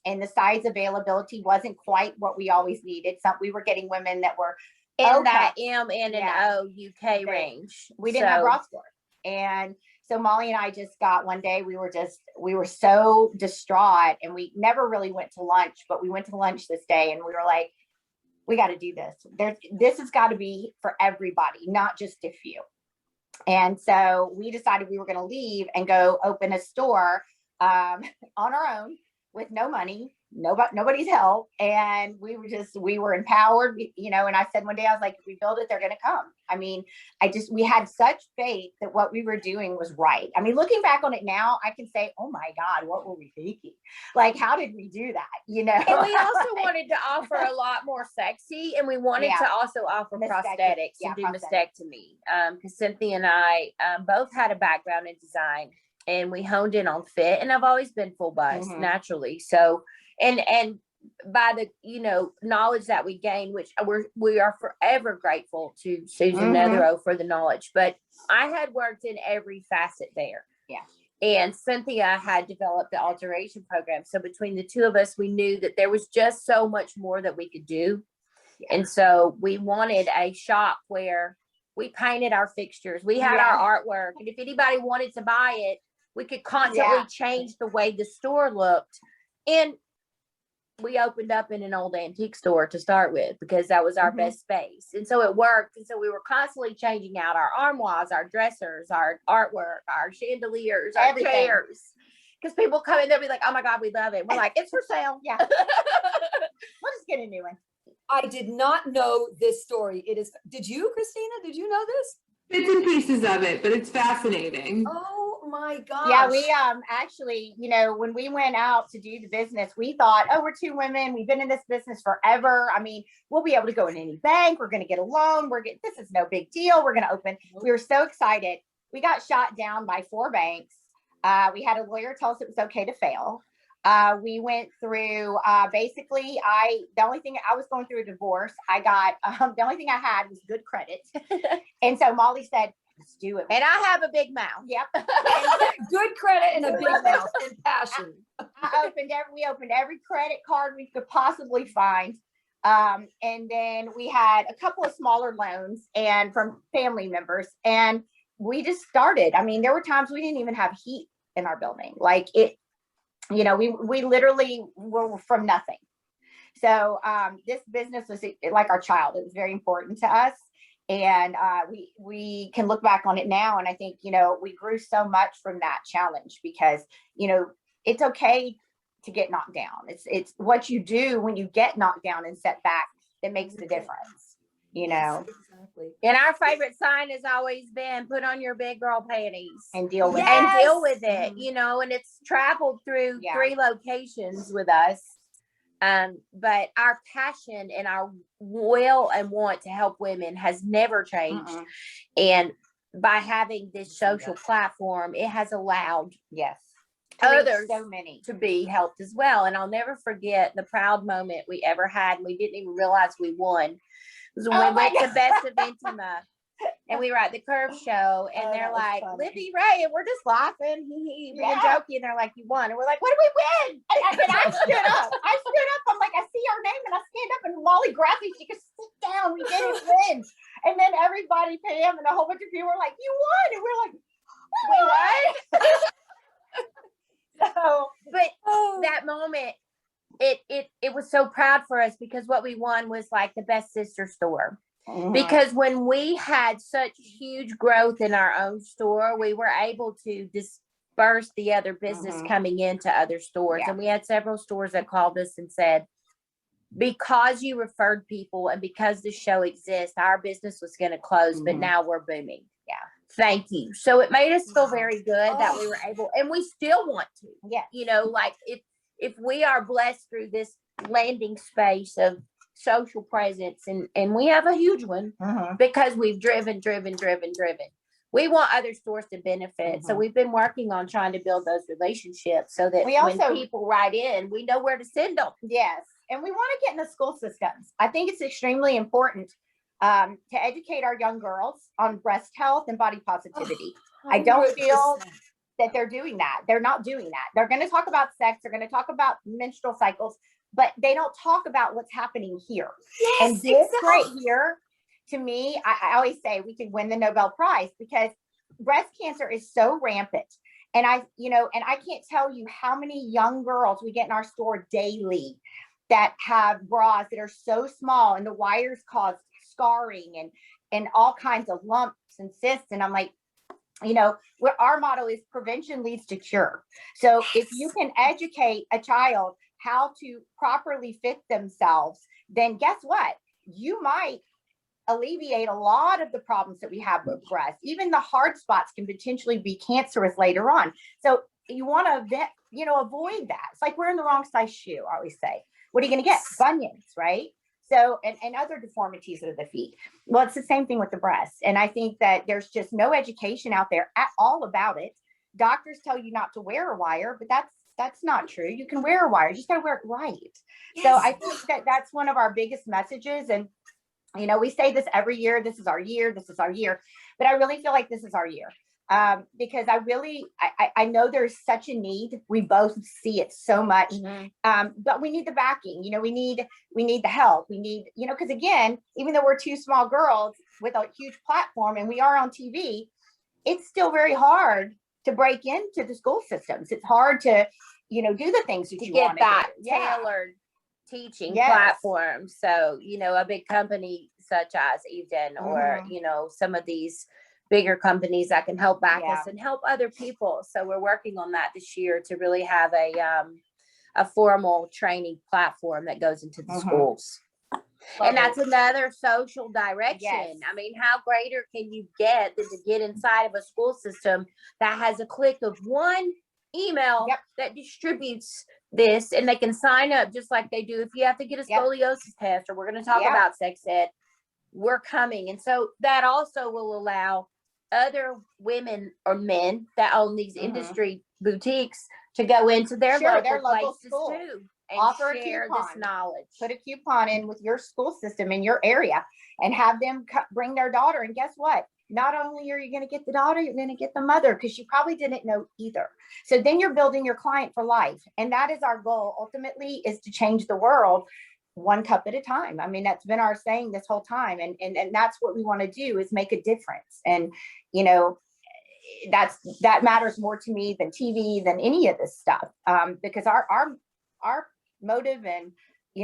and the size availability wasn't quite what we always needed. So we were getting women that were in that M, N, and O UK range. We didn't have bra support. And so Molly and I just got one day, we were so distraught, and we never really went to lunch, but we went to lunch this day, and we were like, we got to do this. This has got to be for everybody, not just a few. And so we decided we were going to leave and go open a store on our own with no money, nobody's help. And we were empowered, and I said one day, I was like, if we build it, they're going to come. I mean, we had such faith that what we were doing was right. I mean, looking back on it now, I can say, oh my God, what were we thinking? Like, how did we do that? And we also wanted to offer a lot more sexy, and we wanted to also offer prosthetics and do mastectomy. Because Cynthia and I both had a background in design, and we honed in on fit, and I've always been full bust naturally. So, and by the knowledge that we gained, which we are forever grateful to Susan Netherow for the knowledge, but I had worked in every facet there. Yeah. And Cynthia had developed the alteration program. So between the two of us, we knew that there was just so much more that we could do. Yeah. And so we wanted a shop where we painted our fixtures, we had our artwork, and if anybody wanted to buy it, we could constantly change the way the store looked. And we opened up in an old antique store to start with, because that was our best space. And so it worked. And so we were constantly changing out our armoires, our dressers, our artwork, our chandeliers, our chairs. Because people come in, they'll be like, oh my God, we love it. We're like, it's for sale. Yeah. We'll just get a new one. I did not know this story. Did you, Christina? Did you know this? Bits and pieces of it, but it's fascinating. Oh my gosh. Yeah, we actually, when we went out to do the business, we thought, oh, we're two women. We've been in this business forever. I mean, we'll be able to go in any bank. We're going to get a loan. This is no big deal. We're going to open. We were so excited. We got shot down by 4 banks. We had a lawyer tell us it was okay to fail. We went through, basically, the only thing I was going through a divorce. I got, the only thing I had was good credit. And so Molly said, let's do it. And I have a big mouth. Yep. Good credit and a big mouth and passion. We opened every credit card we could possibly find. And then we had a couple of smaller loans and from family members, and we just started. I mean, there were times we didn't even have heat in our building. Like we literally were from nothing. So this business was like our child. It was very important to us. And we can look back on it now. And I think, we grew so much from that challenge because, it's okay to get knocked down. It's what you do when you get knocked down and set back that makes the difference, Exactly. And our favorite sign has always been put on your big girl panties and deal with it. And deal with it, and it's traveled through 3 locations with us. But our passion and our will and want to help women has never changed. And by having this social platform, it has allowed others to be helped as well. And I'll never forget the proud moment we ever had. And we didn't even realize we won. It was when we went to Best of Intima. and we were at the curve show, and Oh, they're that was like, funny. Libby Ray, and we're just laughing, being Yeah. jokey, and they're like, you won. And we're like, what did we win? And I stood up. I'm like, I see our name and I stand up and Molly grabs me. She goes, sit down. We didn't win. And then everybody, Pam and a whole bunch of people were like, you won. And we're like, we won. So, But Oh. that moment, it was so proud for us, because what we won was like the best sister store. Because when we had such huge growth in our own store, we were able to disperse the other business coming into other stores. Yeah. And we had several stores that called us and said, because you referred people and because the show exists, our business was going to close, but now we're booming. Yeah. Thank you. So it made us feel very good that we were able, and we still want to. Yeah. You know, like if we are blessed through this landing space of social presence, and we have a huge one because we've driven. We want other stores to benefit. So we've been working on trying to build those relationships so that when people write in, we know where to send them. Yes. And we want to get in the school systems. I think it's extremely important to educate our young girls on breast health and body positivity. I don't feel that they're doing that. They're not doing that. They're going to talk about sex. They're going to talk about menstrual cycles, but they don't talk about what's happening here. Yes, And this right here, to me, I always say we could win the Nobel Prize, because breast cancer is so rampant. And I can't tell you how many young girls we get in our store daily that have bras that are so small, and the wires cause scarring and all kinds of lumps and cysts. And I'm like, our motto is prevention leads to cure. So if you can educate a child how to properly fit themselves, then guess what? You might alleviate a lot of the problems that we have with breasts. Even the hard spots can potentially be cancerous later on. So you want to, avoid that. It's like wearing the wrong size shoe, I always say. What are you going to get? Bunions, right? So, and other deformities of the feet. Well, it's the same thing with the breasts. And I think that there's just no education out there at all about it. Doctors tell you not to wear a wire, but that's not true. You can wear a wire. You just got to wear it right. Yes. So I think that that's one of our biggest messages. And, we say this every year, this is our year, but I really feel like this is our year. Because I know there's such a need. We both see it so much, but we need the backing. We need the help. We need, because again, even though we're two small girls with a huge platform and we are on TV, it's still very hard to break into the school systems. It's hard to, do the things that you get want that to do. tailored teaching platform. So, a big company such as Eden or, some of these bigger companies that can help back us and help other people. So we're working on that this year to really have a formal training platform that goes into the schools. And that's another social direction. Yes. I mean, how greater can you get than to get inside of a school system that has a click of one email that distributes this, and they can sign up just like they do if you have to get a scoliosis test, or we're going to talk about sex ed. We're coming. And so that also will allow other women or men that own these industry boutiques to go into their local places school too and offer share this knowledge. Put a coupon in with your school system in your area and have them bring their daughter. And guess what? Not only are you going to get the daughter, you're going to get the mother, because you probably didn't know either. So then you're building your client for life. And that is our goal ultimately, is to change the world one cup at a time. I mean, that's been our saying this whole time. And that's what we want to do, is make a difference. And, that matters more to me than TV, than any of this stuff. Because our motive and,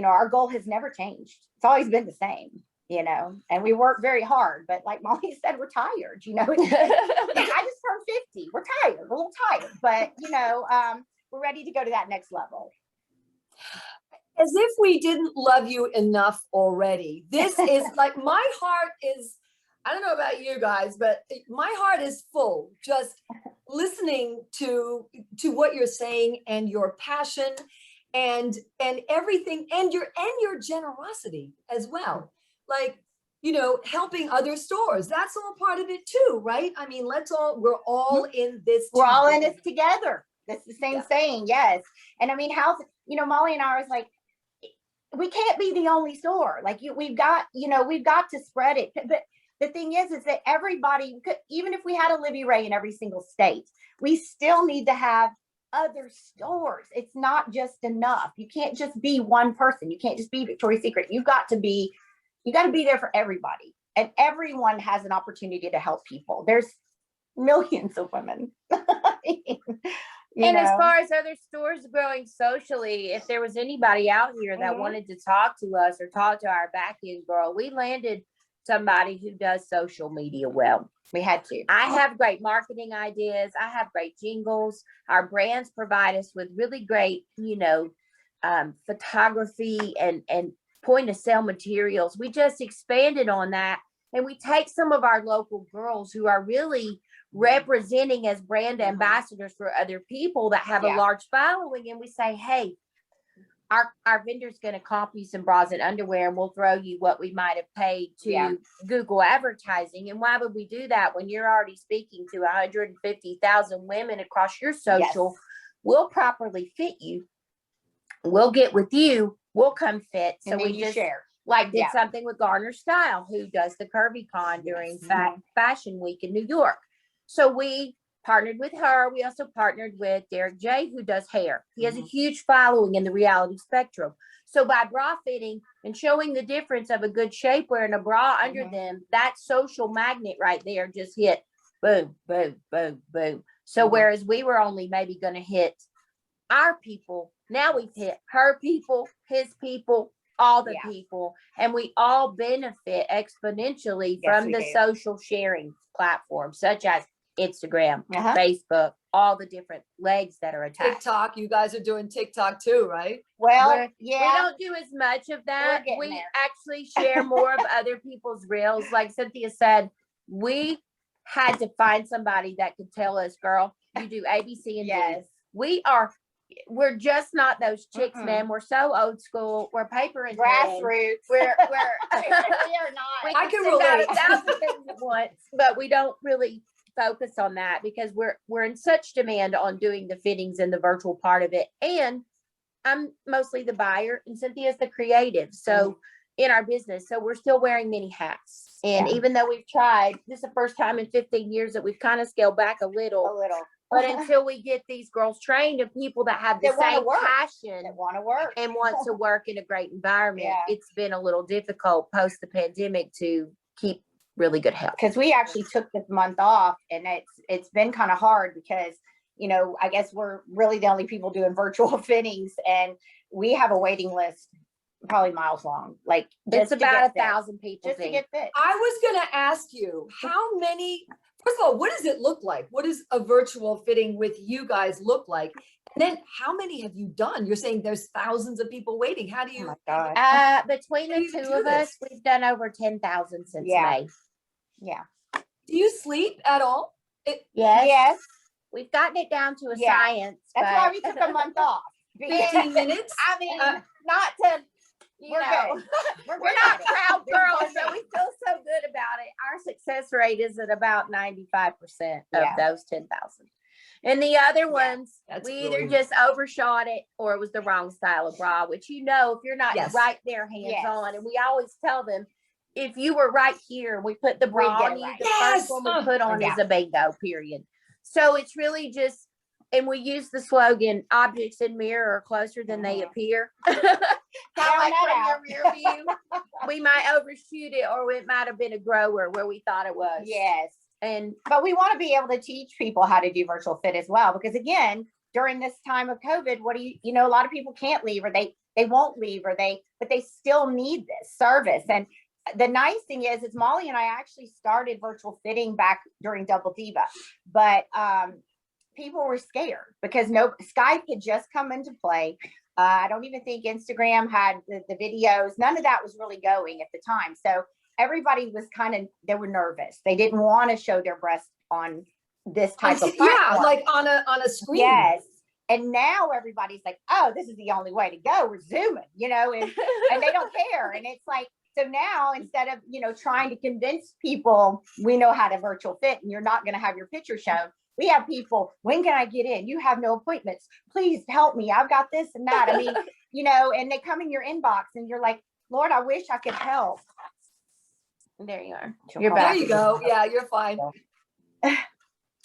our goal has never changed. It's always been the same, and we work very hard, but like Molly said, we're tired, I just turned 50. We're tired, we're a little tired, but we're ready to go to that next level. As if we didn't love you enough already. This is like, my heart is, I don't know about you guys, but my heart is full just listening to what you're saying, and your passion and everything, and your generosity as well. Like, helping other stores. That's all part of it too, right? I mean, we're all in this. We're all in this together. That's the same saying. Yes. And I mean, Molly and I was like, we can't be the only store. Like we've got to spread it. But the thing is that everybody could, even if we had a Libby Ray in every single state, we still need to have other stores. It's not just enough. You can't just be one person. You can't just be Victoria's Secret. You got to be there for everybody. And everyone has an opportunity to help people. There's millions of women. And as far as other stores growing socially, if there was anybody out here that wanted to talk to us or talk to our back end girl, we landed somebody who does social media well. We had to. I have great marketing ideas. I have great jingles. Our brands provide us with really great, photography and point of sale materials. We just expanded on that. And we take some of our local girls who are really representing as brand ambassadors for other people that have a large following. And we say, hey, our vendor's going to comp you some bras and underwear, and we'll throw you what we might have paid to Google advertising. And why would we do that when you're already speaking to 150,000 women across your social? We'll properly fit you. We'll get with you. We'll come fit. So we just share. Did something with Garner Style, who does the Curvy Con during Fashion Week in New York. So we partnered with her. We also partnered with Derek J, who does hair. He has a huge following in the reality spectrum. So by bra fitting and showing the difference of a good shapewear and a bra under them, that social magnet right there just hit boom, boom, boom, boom. So whereas we were only maybe going to hit our people, now we've hit her people, his people, all the people, and we all benefit exponentially from the social sharing platforms such as Instagram, Facebook, all the different legs that are attached. TikTok, you guys are doing TikTok too, right? Well, we don't do as much of that. We actually share more of other people's reels. Like Cynthia said, we had to find somebody that could tell us, girl, you do A, B, C, and D. We're just not those chicks, man. We're so old school. We're paper and grassroots. We're we are not. I can relate 1,000 things at once, but we don't really focus on that because we're in such demand on doing the fittings and the virtual part of it. And I'm mostly the buyer and Cynthia's the creative. So in our business, so we're still wearing many hats. And even though we've tried, this is the first time in 15 years that we've kind of scaled back a little. But until we get these girls trained and people that have the same passion that want to work and want to work in a great environment, it's been a little difficult post the pandemic to keep really good health. Because we actually took this month off, and it's been kind of hard because I guess we're really the only people doing virtual fittings, and we have a waiting list probably miles long. Like it's about 1,000 people just to get fit. I was going to ask you how many. First of all, what does it look like? What does a virtual fitting with you guys look like? And then how many have you done? You're saying there's thousands of people waiting. How do you? Oh my God. Between the two of us, we've done over 10,000 since May. Yeah. Do you sleep at all? Yes. We've gotten it down to a science. That's why we took a month off. 15 minutes? I mean, not to, we're good. We're not proud girls, so we feel so good about it. Our success rate is at about 95% of those 10,000. And the other ones, we either just overshot it or it was the wrong style of bra, which if you're not right there hands on. And we always tell them, if you were right here, we put the bra on you, the first one we put on is a bingo, period. So it's really just, and we use the slogan, objects in mirror are closer than they appear. Kind of like from your rear view. We might overshoot it, or it might have been a grower where we thought it was. Yes. But we want to be able to teach people how to do virtual fit as well, because again, during this time of COVID, a lot of people can't leave, or they won't leave, but they still need this service. And the nice thing is Molly and I actually started virtual fitting back during Double Diva, but people were scared because Skype had just come into play. I don't even think Instagram had the videos. None of that was really going at the time. So everybody was they were nervous. They didn't want to show their breast on this type of platform. Yeah, like on a screen. Yes. And now everybody's like, oh, this is the only way to go. We're Zooming, and they don't care. And it's like, so now instead of, trying to convince people we know how to virtual fit and you're not going to have your picture shown, we have people, when can I get in? You have no appointments. Please help me. I've got this and that. I mean, and they come in your inbox and you're like, Lord, I wish I could help. There you are. She'll You're call There back. you go. Yeah, you're fine.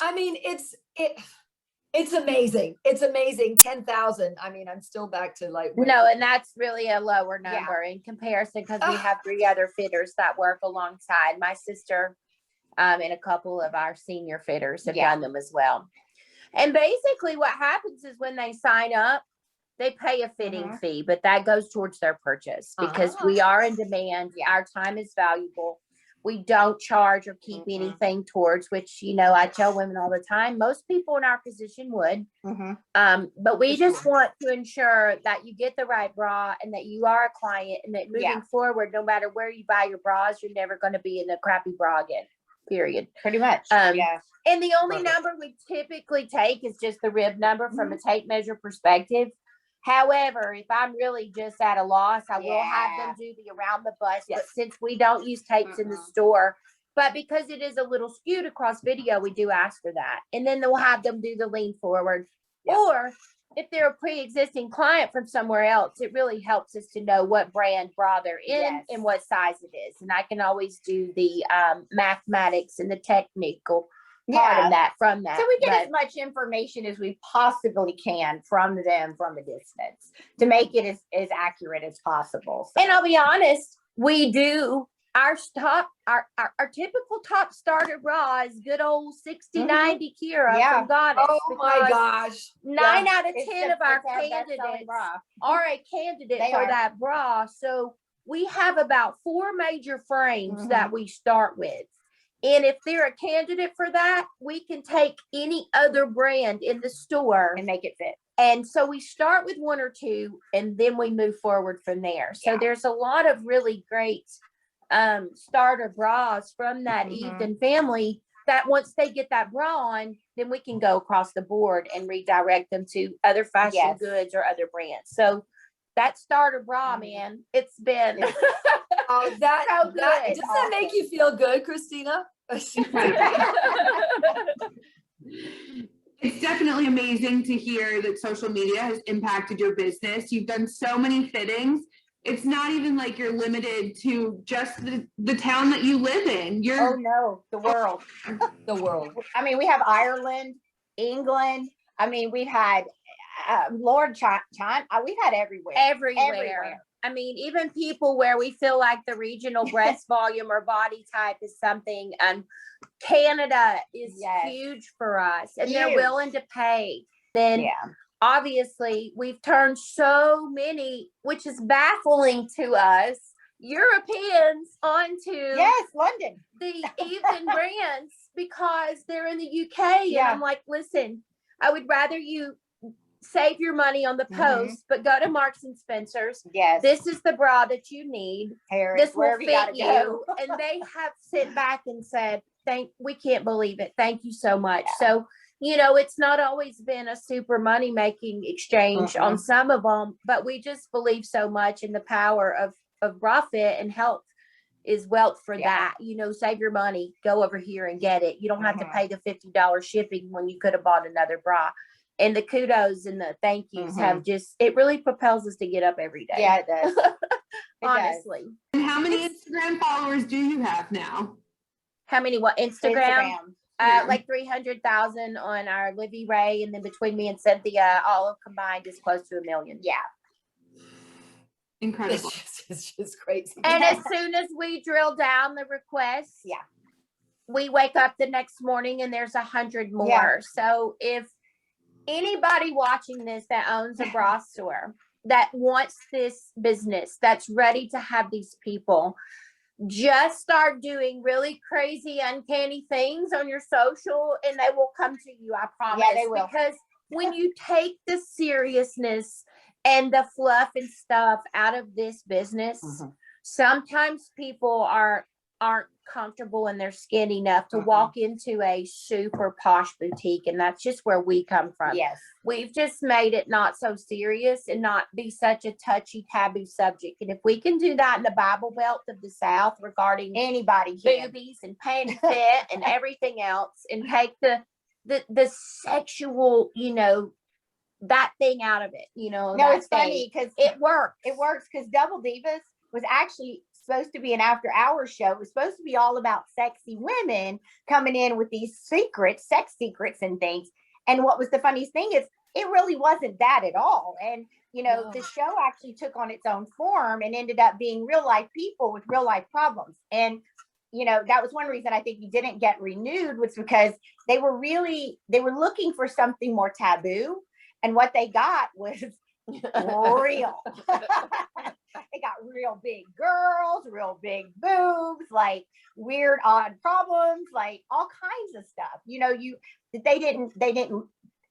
I mean, it's amazing. It's amazing. 10,000. I mean, I'm still back to like. No, and that's really a lower Yeah. number in comparison because we have 3 other fitters that work alongside. My sister and a couple of our senior fitters have Yeah. done them as well. And basically what happens is when they sign up, they pay a fitting fee, but that goes towards their purchase because we are in demand. Yeah. Our time is valuable. We don't charge or keep anything towards, which, you know, I tell women all the time, most people in our position would. But we just want to ensure that you get the right bra and that you are a client and that moving forward, no matter where you buy your bras, you're never going to be in a crappy bra again, period. Pretty much. Yeah. And the only number we typically take is just the rib number from a tape measure perspective. However, if I'm really just at a loss, I will have them do the around the bust. But since we don't use tapes in the store, but because it is a little skewed across video, we do ask for that. And then we'll have them do the lean forward. Or if they're a pre-existing client from somewhere else, it really helps us to know what brand bra they're in and what size it is. And I can always do the mathematics and the technical part of that from that. So we get as much information as we possibly can from them from a distance to make it as accurate as possible. So. And I'll be honest, we do our typical top starter bra is good old 60, 90 Kira from Goddess. Oh my gosh. 9 out of 10 of our candidates are a candidate for that bra. So we have about 4 major frames that we start with. And if they're a candidate for that, we can take any other brand in the store and make it fit. And so we start with 1 or 2 and then we move forward from there. So there's a lot of really great starter bras from that Ethan family that once they get that bra on, then we can go across the board and redirect them to other fashion goods or other brands. So that starter bra, man, it's been Oh, that, so good. Does that make you feel good, Christina? It's definitely amazing to hear that social media has impacted your business. You've done so many fittings. It's not even like you're limited to just the town that you live in. Oh no, the world. The world. I mean, we have Ireland, England. I mean, we've had Lord China. We've had everywhere. Everywhere. I mean, even people where we feel like the regional breast volume or body type is something, Canada is huge for us and they're willing to pay. Then obviously we've turned so many, which is baffling to us, Europeans onto London, the Ethan brands because they're in the UK. And I'm like, listen, I would rather you save your money on the post, but go to Marks and Spencer's. This is the bra that you need. This will fit you. And they have sit back and said, we can't believe it. Thank you so much. So, you know, it's not always been a super money making exchange on some of them, but we just believe so much in the power of bra fit, and health is wealth for that. You know, save your money, go over here and get it. You don't have to pay the $50 shipping when you could have bought another bra. And the kudos and the thank yous have just, it really propels us to get up every day. Yeah, it does. Honestly. And how many Instagram followers do you have now? How many, what, Instagram? Like 300,000 on our Livy Ray. And then between me and Cynthia, all combined is close to 1 million. Yeah. Incredible. It's just crazy. And as soon as we drill down the requests, we wake up the next morning and there's 100 more. So if anybody watching this that owns a bra store that wants this business, that's ready to have these people, just start doing really crazy, uncanny things on your social and they will come to you. I promise. Yeah, they will. Because when you take the seriousness and the fluff and stuff out of this business, sometimes people aren't comfortable in their skin enough to walk into a super posh boutique, and that's just where we come from. We've just made it not so serious and not be such a touchy taboo subject. And if we can do that in the Bible Belt of the South regarding anybody boobies and panty fit and everything else, and take the sexual, you know, that thing out of it, you know. No, it's funny because it works. It works because Double Divas was actually supposed to be an after hours show. It was supposed to be all about sexy women coming in with these secrets, sex secrets and things. And what was the funniest thing is it really wasn't that at all. And, you know, No. the show actually took on its own form and ended up being real life people with real life problems. And, you know, that was one reason I think you didn't get renewed, was because they were looking for something more taboo. And what they got was real. They got real big girls, real big boobs, like weird, odd problems, like all kinds of stuff. You know, they didn't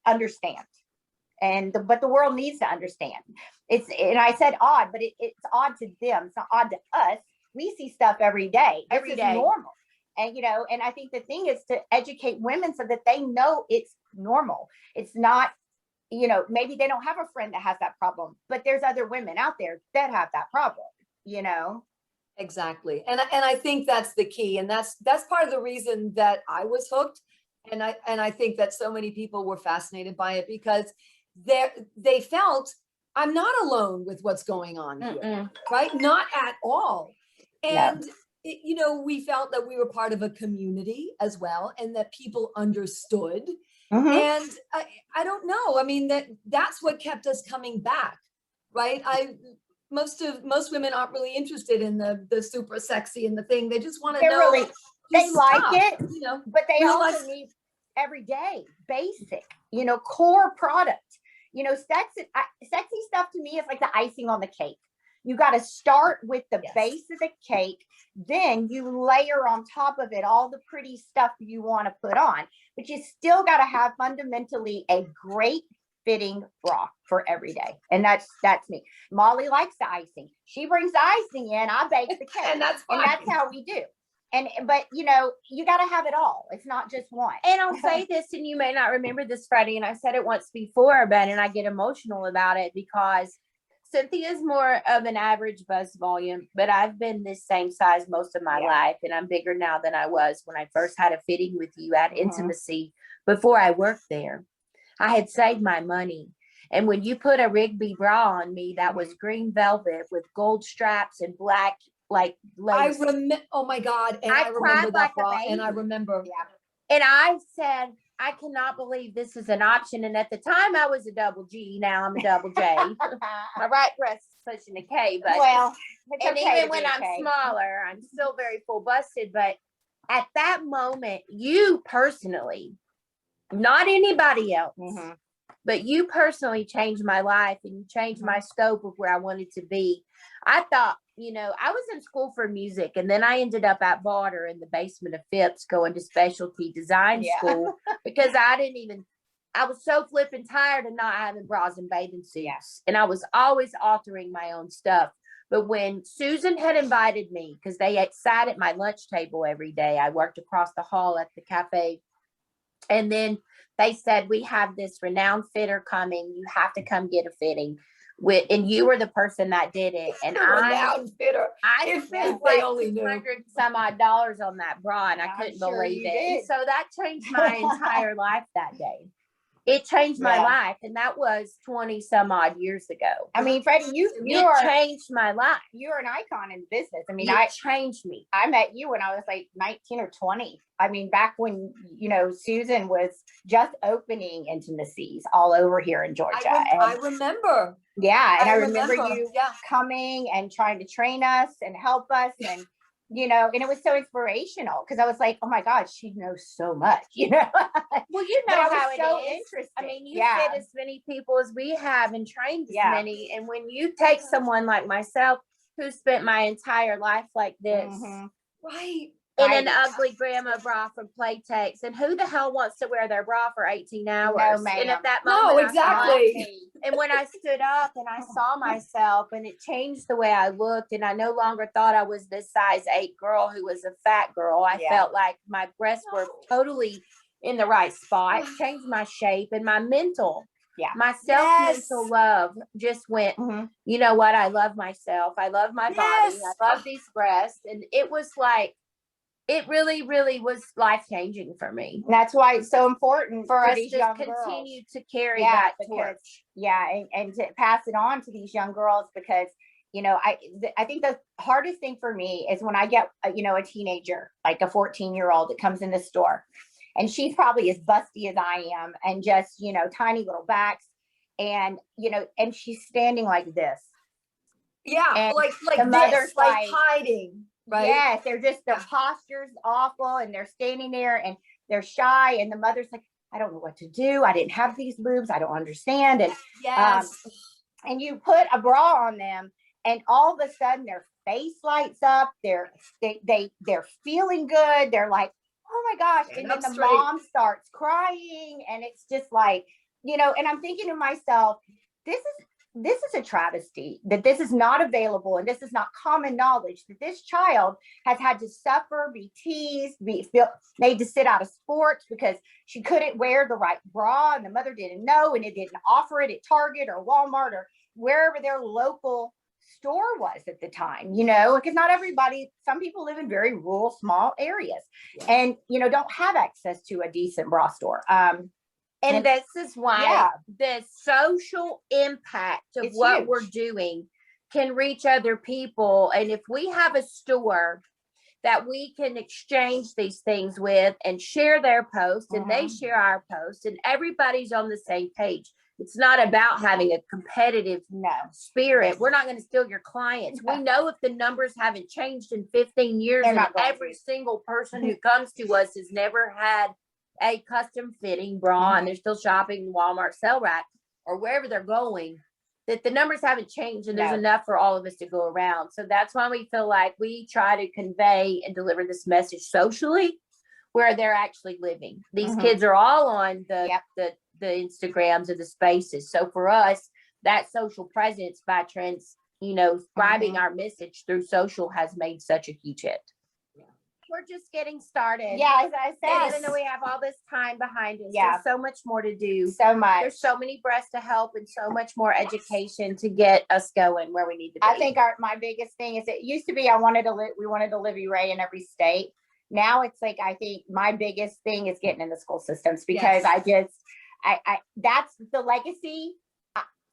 understand. But the world needs to understand. And I said odd, but it's odd to them. It's not odd to us. We see stuff every day. This is normal. And, you know, and I think the thing is to educate women so that they know it's normal. It's not, you know, maybe they don't have a friend that has that problem, but there's other women out there that have that problem, you know? Exactly. And I think that's the key. And that's part of the reason that I was hooked. And I think that so many people were fascinated by it, because they felt I'm not alone with what's going on here, right? Not at all. And, you know, we felt that we were part of a community as well, and that people understood. And I don't know. I mean, that's what kept us coming back, right? Most women aren't really interested in the super sexy and the thing. They just want to know. Really, they like it, you know, but they also need everyday basic, you know, core product. You know, sexy stuff to me is like the icing on the cake. You got to start with the base of the cake. Then you layer on top of it all the pretty stuff you want to put on. But you still got to have fundamentally a great fitting bra for every day. And that's me. Molly likes the icing. She brings the icing in. I bake the cake. And that's fine. And that's how we do. But you know, you got to have it all. It's not just one. And I'll say this, and you may not remember this, Freddie, and I said it once before, but and I get emotional about it because Cynthia's more of an average bust volume, but I've been this same size most of my life, and I'm bigger now than I was when I first had a fitting with you at Intimacy before I worked there. I had saved my money. And when you put a Rigby bra on me that was green velvet with gold straps and black like lace. Oh my God. And I remember cried like that bra. a baby. And I remember. And I said, I cannot believe this is an option. And at the time I was a double G. Now I'm a double J. My right breast is pushing a K, but well, and okay even when I'm smaller, I'm still very full busted. But at that moment, you personally, not anybody else, but you personally changed my life, and you changed my scope of where I wanted to be. I thought, you know, I was in school for music, and then I ended up at Barter in the basement of Phipps going to specialty design school because I was so flipping tired of not having bras and bathing suits. And I was always altering my own stuff. But when Susan had invited me, because they sat at my lunch table every day, I worked across the hall at the cafe. And then they said, we have this renowned fitter coming. You have to come get a fitting. And you were the person that did it. And I spent like $200 some odd on that bra, and I couldn't believe it. And so that changed my entire life that day. It changed my life, and that was 20 some odd years ago. I mean, Freddie, you changed my life. You're an icon in business. I mean, it changed me. I met you when I was like 19 or 20. I mean, back when, you know, Susan was just opening Intimacies all over here in Georgia. I remember. Yeah. And I remember you coming and trying to train us and help us. And, you know, and it was so inspirational because I was like, oh my God, she knows so much, you know? Well, you know how it is. Interesting. I mean, you fit as many people as we have and trained as many. And when you take someone like myself who spent my entire life like this, right, in an ugly grandma bra from Playtex, and who the hell wants to wear their bra for 18 hours? No, ma'am. And at that moment, exactly. And when I stood up and I saw myself, and it changed the way I looked, and I no longer thought I was this size 8 girl who was a fat girl. I felt like my breasts were totally in the right spot. It changed my shape and my mental. My mental love just went, you know what? I love myself. I love my body. I love these breasts. And it was like, it really, really was life-changing for me. And that's why it's so important for us these to young continue girls to carry that torch. And to pass it on to these young girls, because I think the hardest thing for me is when I get, a teenager, like a 14-year-old that comes in the store, and she's probably as busty as I am, and just, tiny little backs, and, and she's standing like this. Yeah, And like the mother's this, like hiding, right? Yes, they're just, their posture's awful, and they're standing there and they're shy, and the mother's like, I don't know what to do. I didn't have these boobs. I don't understand. And Yes. And you put a bra on them, and all of a sudden their face lights up. They're feeling good. They're like, oh my gosh. Stand And then up the straight. mom starts crying, and it's just like, and I'm thinking to myself, this is a travesty that this is not available, and this is not common knowledge, that this child has had to suffer, be teased, made to sit out of sports because she couldn't wear the right bra, and the mother didn't know, and it didn't offer it at Target or Walmart or wherever their local store was at the time, because not everybody, some people live in very rural, small areas, and, don't have access to a decent bra store. And this is why the social impact of what huge. we're doing can reach other people. And if we have a store that we can exchange these things with and share their posts, and they share our posts, and everybody's on the same page. It's not about having a competitive spirit. We're not going to steal your clients. We know if the numbers haven't changed in 15 years, and every single person who comes to us has never had a custom fitting bra, and they're still shopping in Walmart sale rack or wherever they're going, that the numbers haven't changed, and there's enough for all of us to go around. So that's why we feel like we try to convey and deliver this message socially where they're actually living. These kids are all on the Instagrams or the spaces. So for us, that social presence by scribing our message through social has made such a huge hit. We're just getting started. Yeah, as I said, even though we have all this time behind us, Yeah. there's so much more to do. So much. There's so many breasts to help, and so much more education to get us going where we need to be. I think my biggest thing is, it used to be we wanted to live Ray in every state. Now it's like, I think my biggest thing is getting in the school systems, because that's the legacy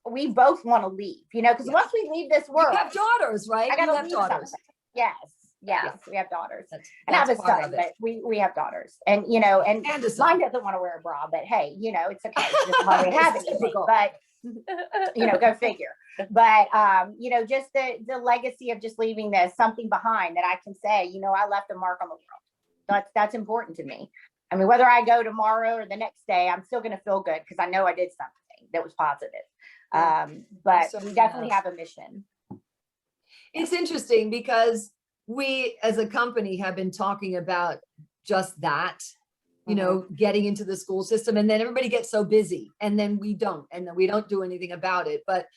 we both want to leave, because once we leave this world. You have daughters, right? I gotta you have leave daughters. something. Yes, we have daughters. And I That's have a part son, of it. but we have daughters, and and And a son. mine doesn't want to wear a bra, but hey, it's okay. This is how we have it. Typical. But go figure. But just the legacy of just leaving something behind that I can say, I left a mark on the world. That's important to me. I mean, whether I go tomorrow or the next day, I'm still going to feel good because I know I did something that was positive. But we definitely have a mission. It's interesting because we as a company have been talking about just that, getting into the school system, and then everybody gets so busy, and then we don't do anything about it. But,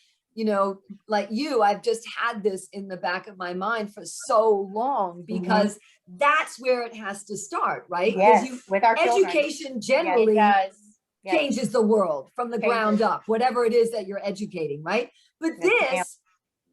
like you, I've just had this in the back of my mind for so long, because that's where it has to start, right? Yes, with our education generally changes the world from the ground up, whatever it is that you're educating, right? But this,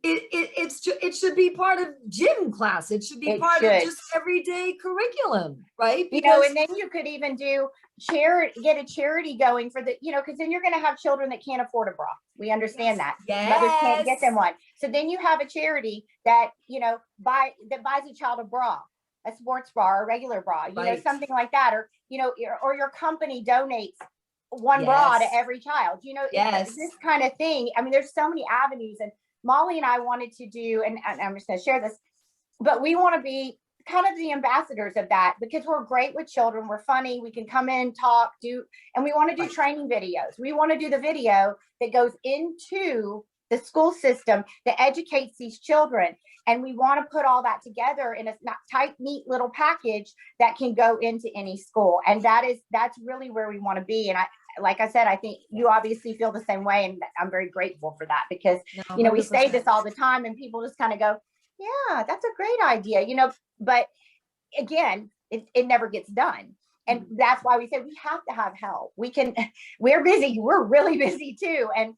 it should be part of gym class. It should be part of just everyday curriculum, right? Because, and then you could even do get a charity going for the, because then you're going to have children that can't afford a bra. We understand that. Mothers can't get them one. So then you have a charity that, buys a child a bra, a sports bra, or a regular bra, something like that. Or, or your company donates one bra to every child, this kind of thing. I mean, there's so many avenues, and Molly and I wanted to do, and I'm just going to share this, but we want to be kind of the ambassadors of that, because we're great with children. We're funny. We can come in, talk, and we want to do training videos. We want to do the video that goes into the school system that educates these children. And we want to put all that together in a tight, neat little package that can go into any school. And that's really where we want to be. And like I said, I think you obviously feel the same way. And I'm very grateful for that, because, we say this all the time, and people just kind of go, yeah, that's a great idea, but again, it never gets done. And that's why we say we have to have help. We're busy. We're really busy too. And,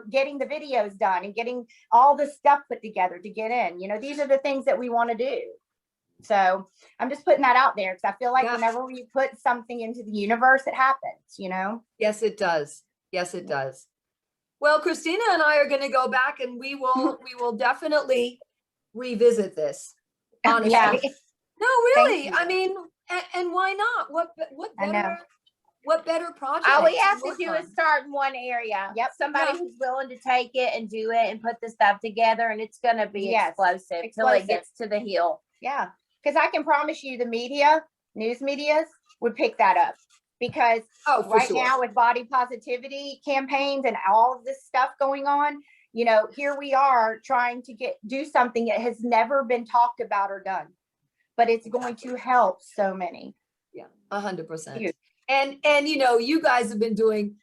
getting the videos done and getting all the stuff put together to get in, these are the things that we want to do. So I'm just putting that out there, because I feel like whenever we put something into the universe, it happens, Yes, it does. Yes, it does. Well, Christina and I are going to go back and we will definitely revisit this. Honestly. Yeah. No, really. you. I mean, and why not? What I know. better project? All we have to work do on? is start in one area. Yep. Somebody Yeah. who's willing to take it and do it and put the stuff together, and it's gonna be Yes. explosive till it Explosive. gets to the hill. Yeah, because I can promise you the media, news medias would pick that up. Because Oh, for right sure. now with body positivity campaigns and all of this stuff going on, you know, here we are trying to do something that has never been talked about or done, but it's going to help so many. Yeah, 100%. Huge. And you know, you guys have been doing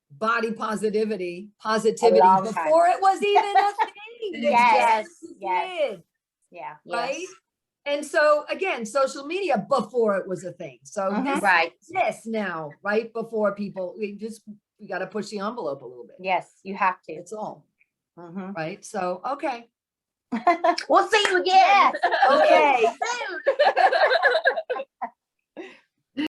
body positivity long before it was even a thing. Yes, You yes. did, Yeah. right? Yes. And so again, social media before it was a thing. So Mhm. Right. this now, right before people, we got to push the envelope a little bit. Yes, you have to. It's all Mhm. right. So okay, We'll see you again. Yes. okay. Soon.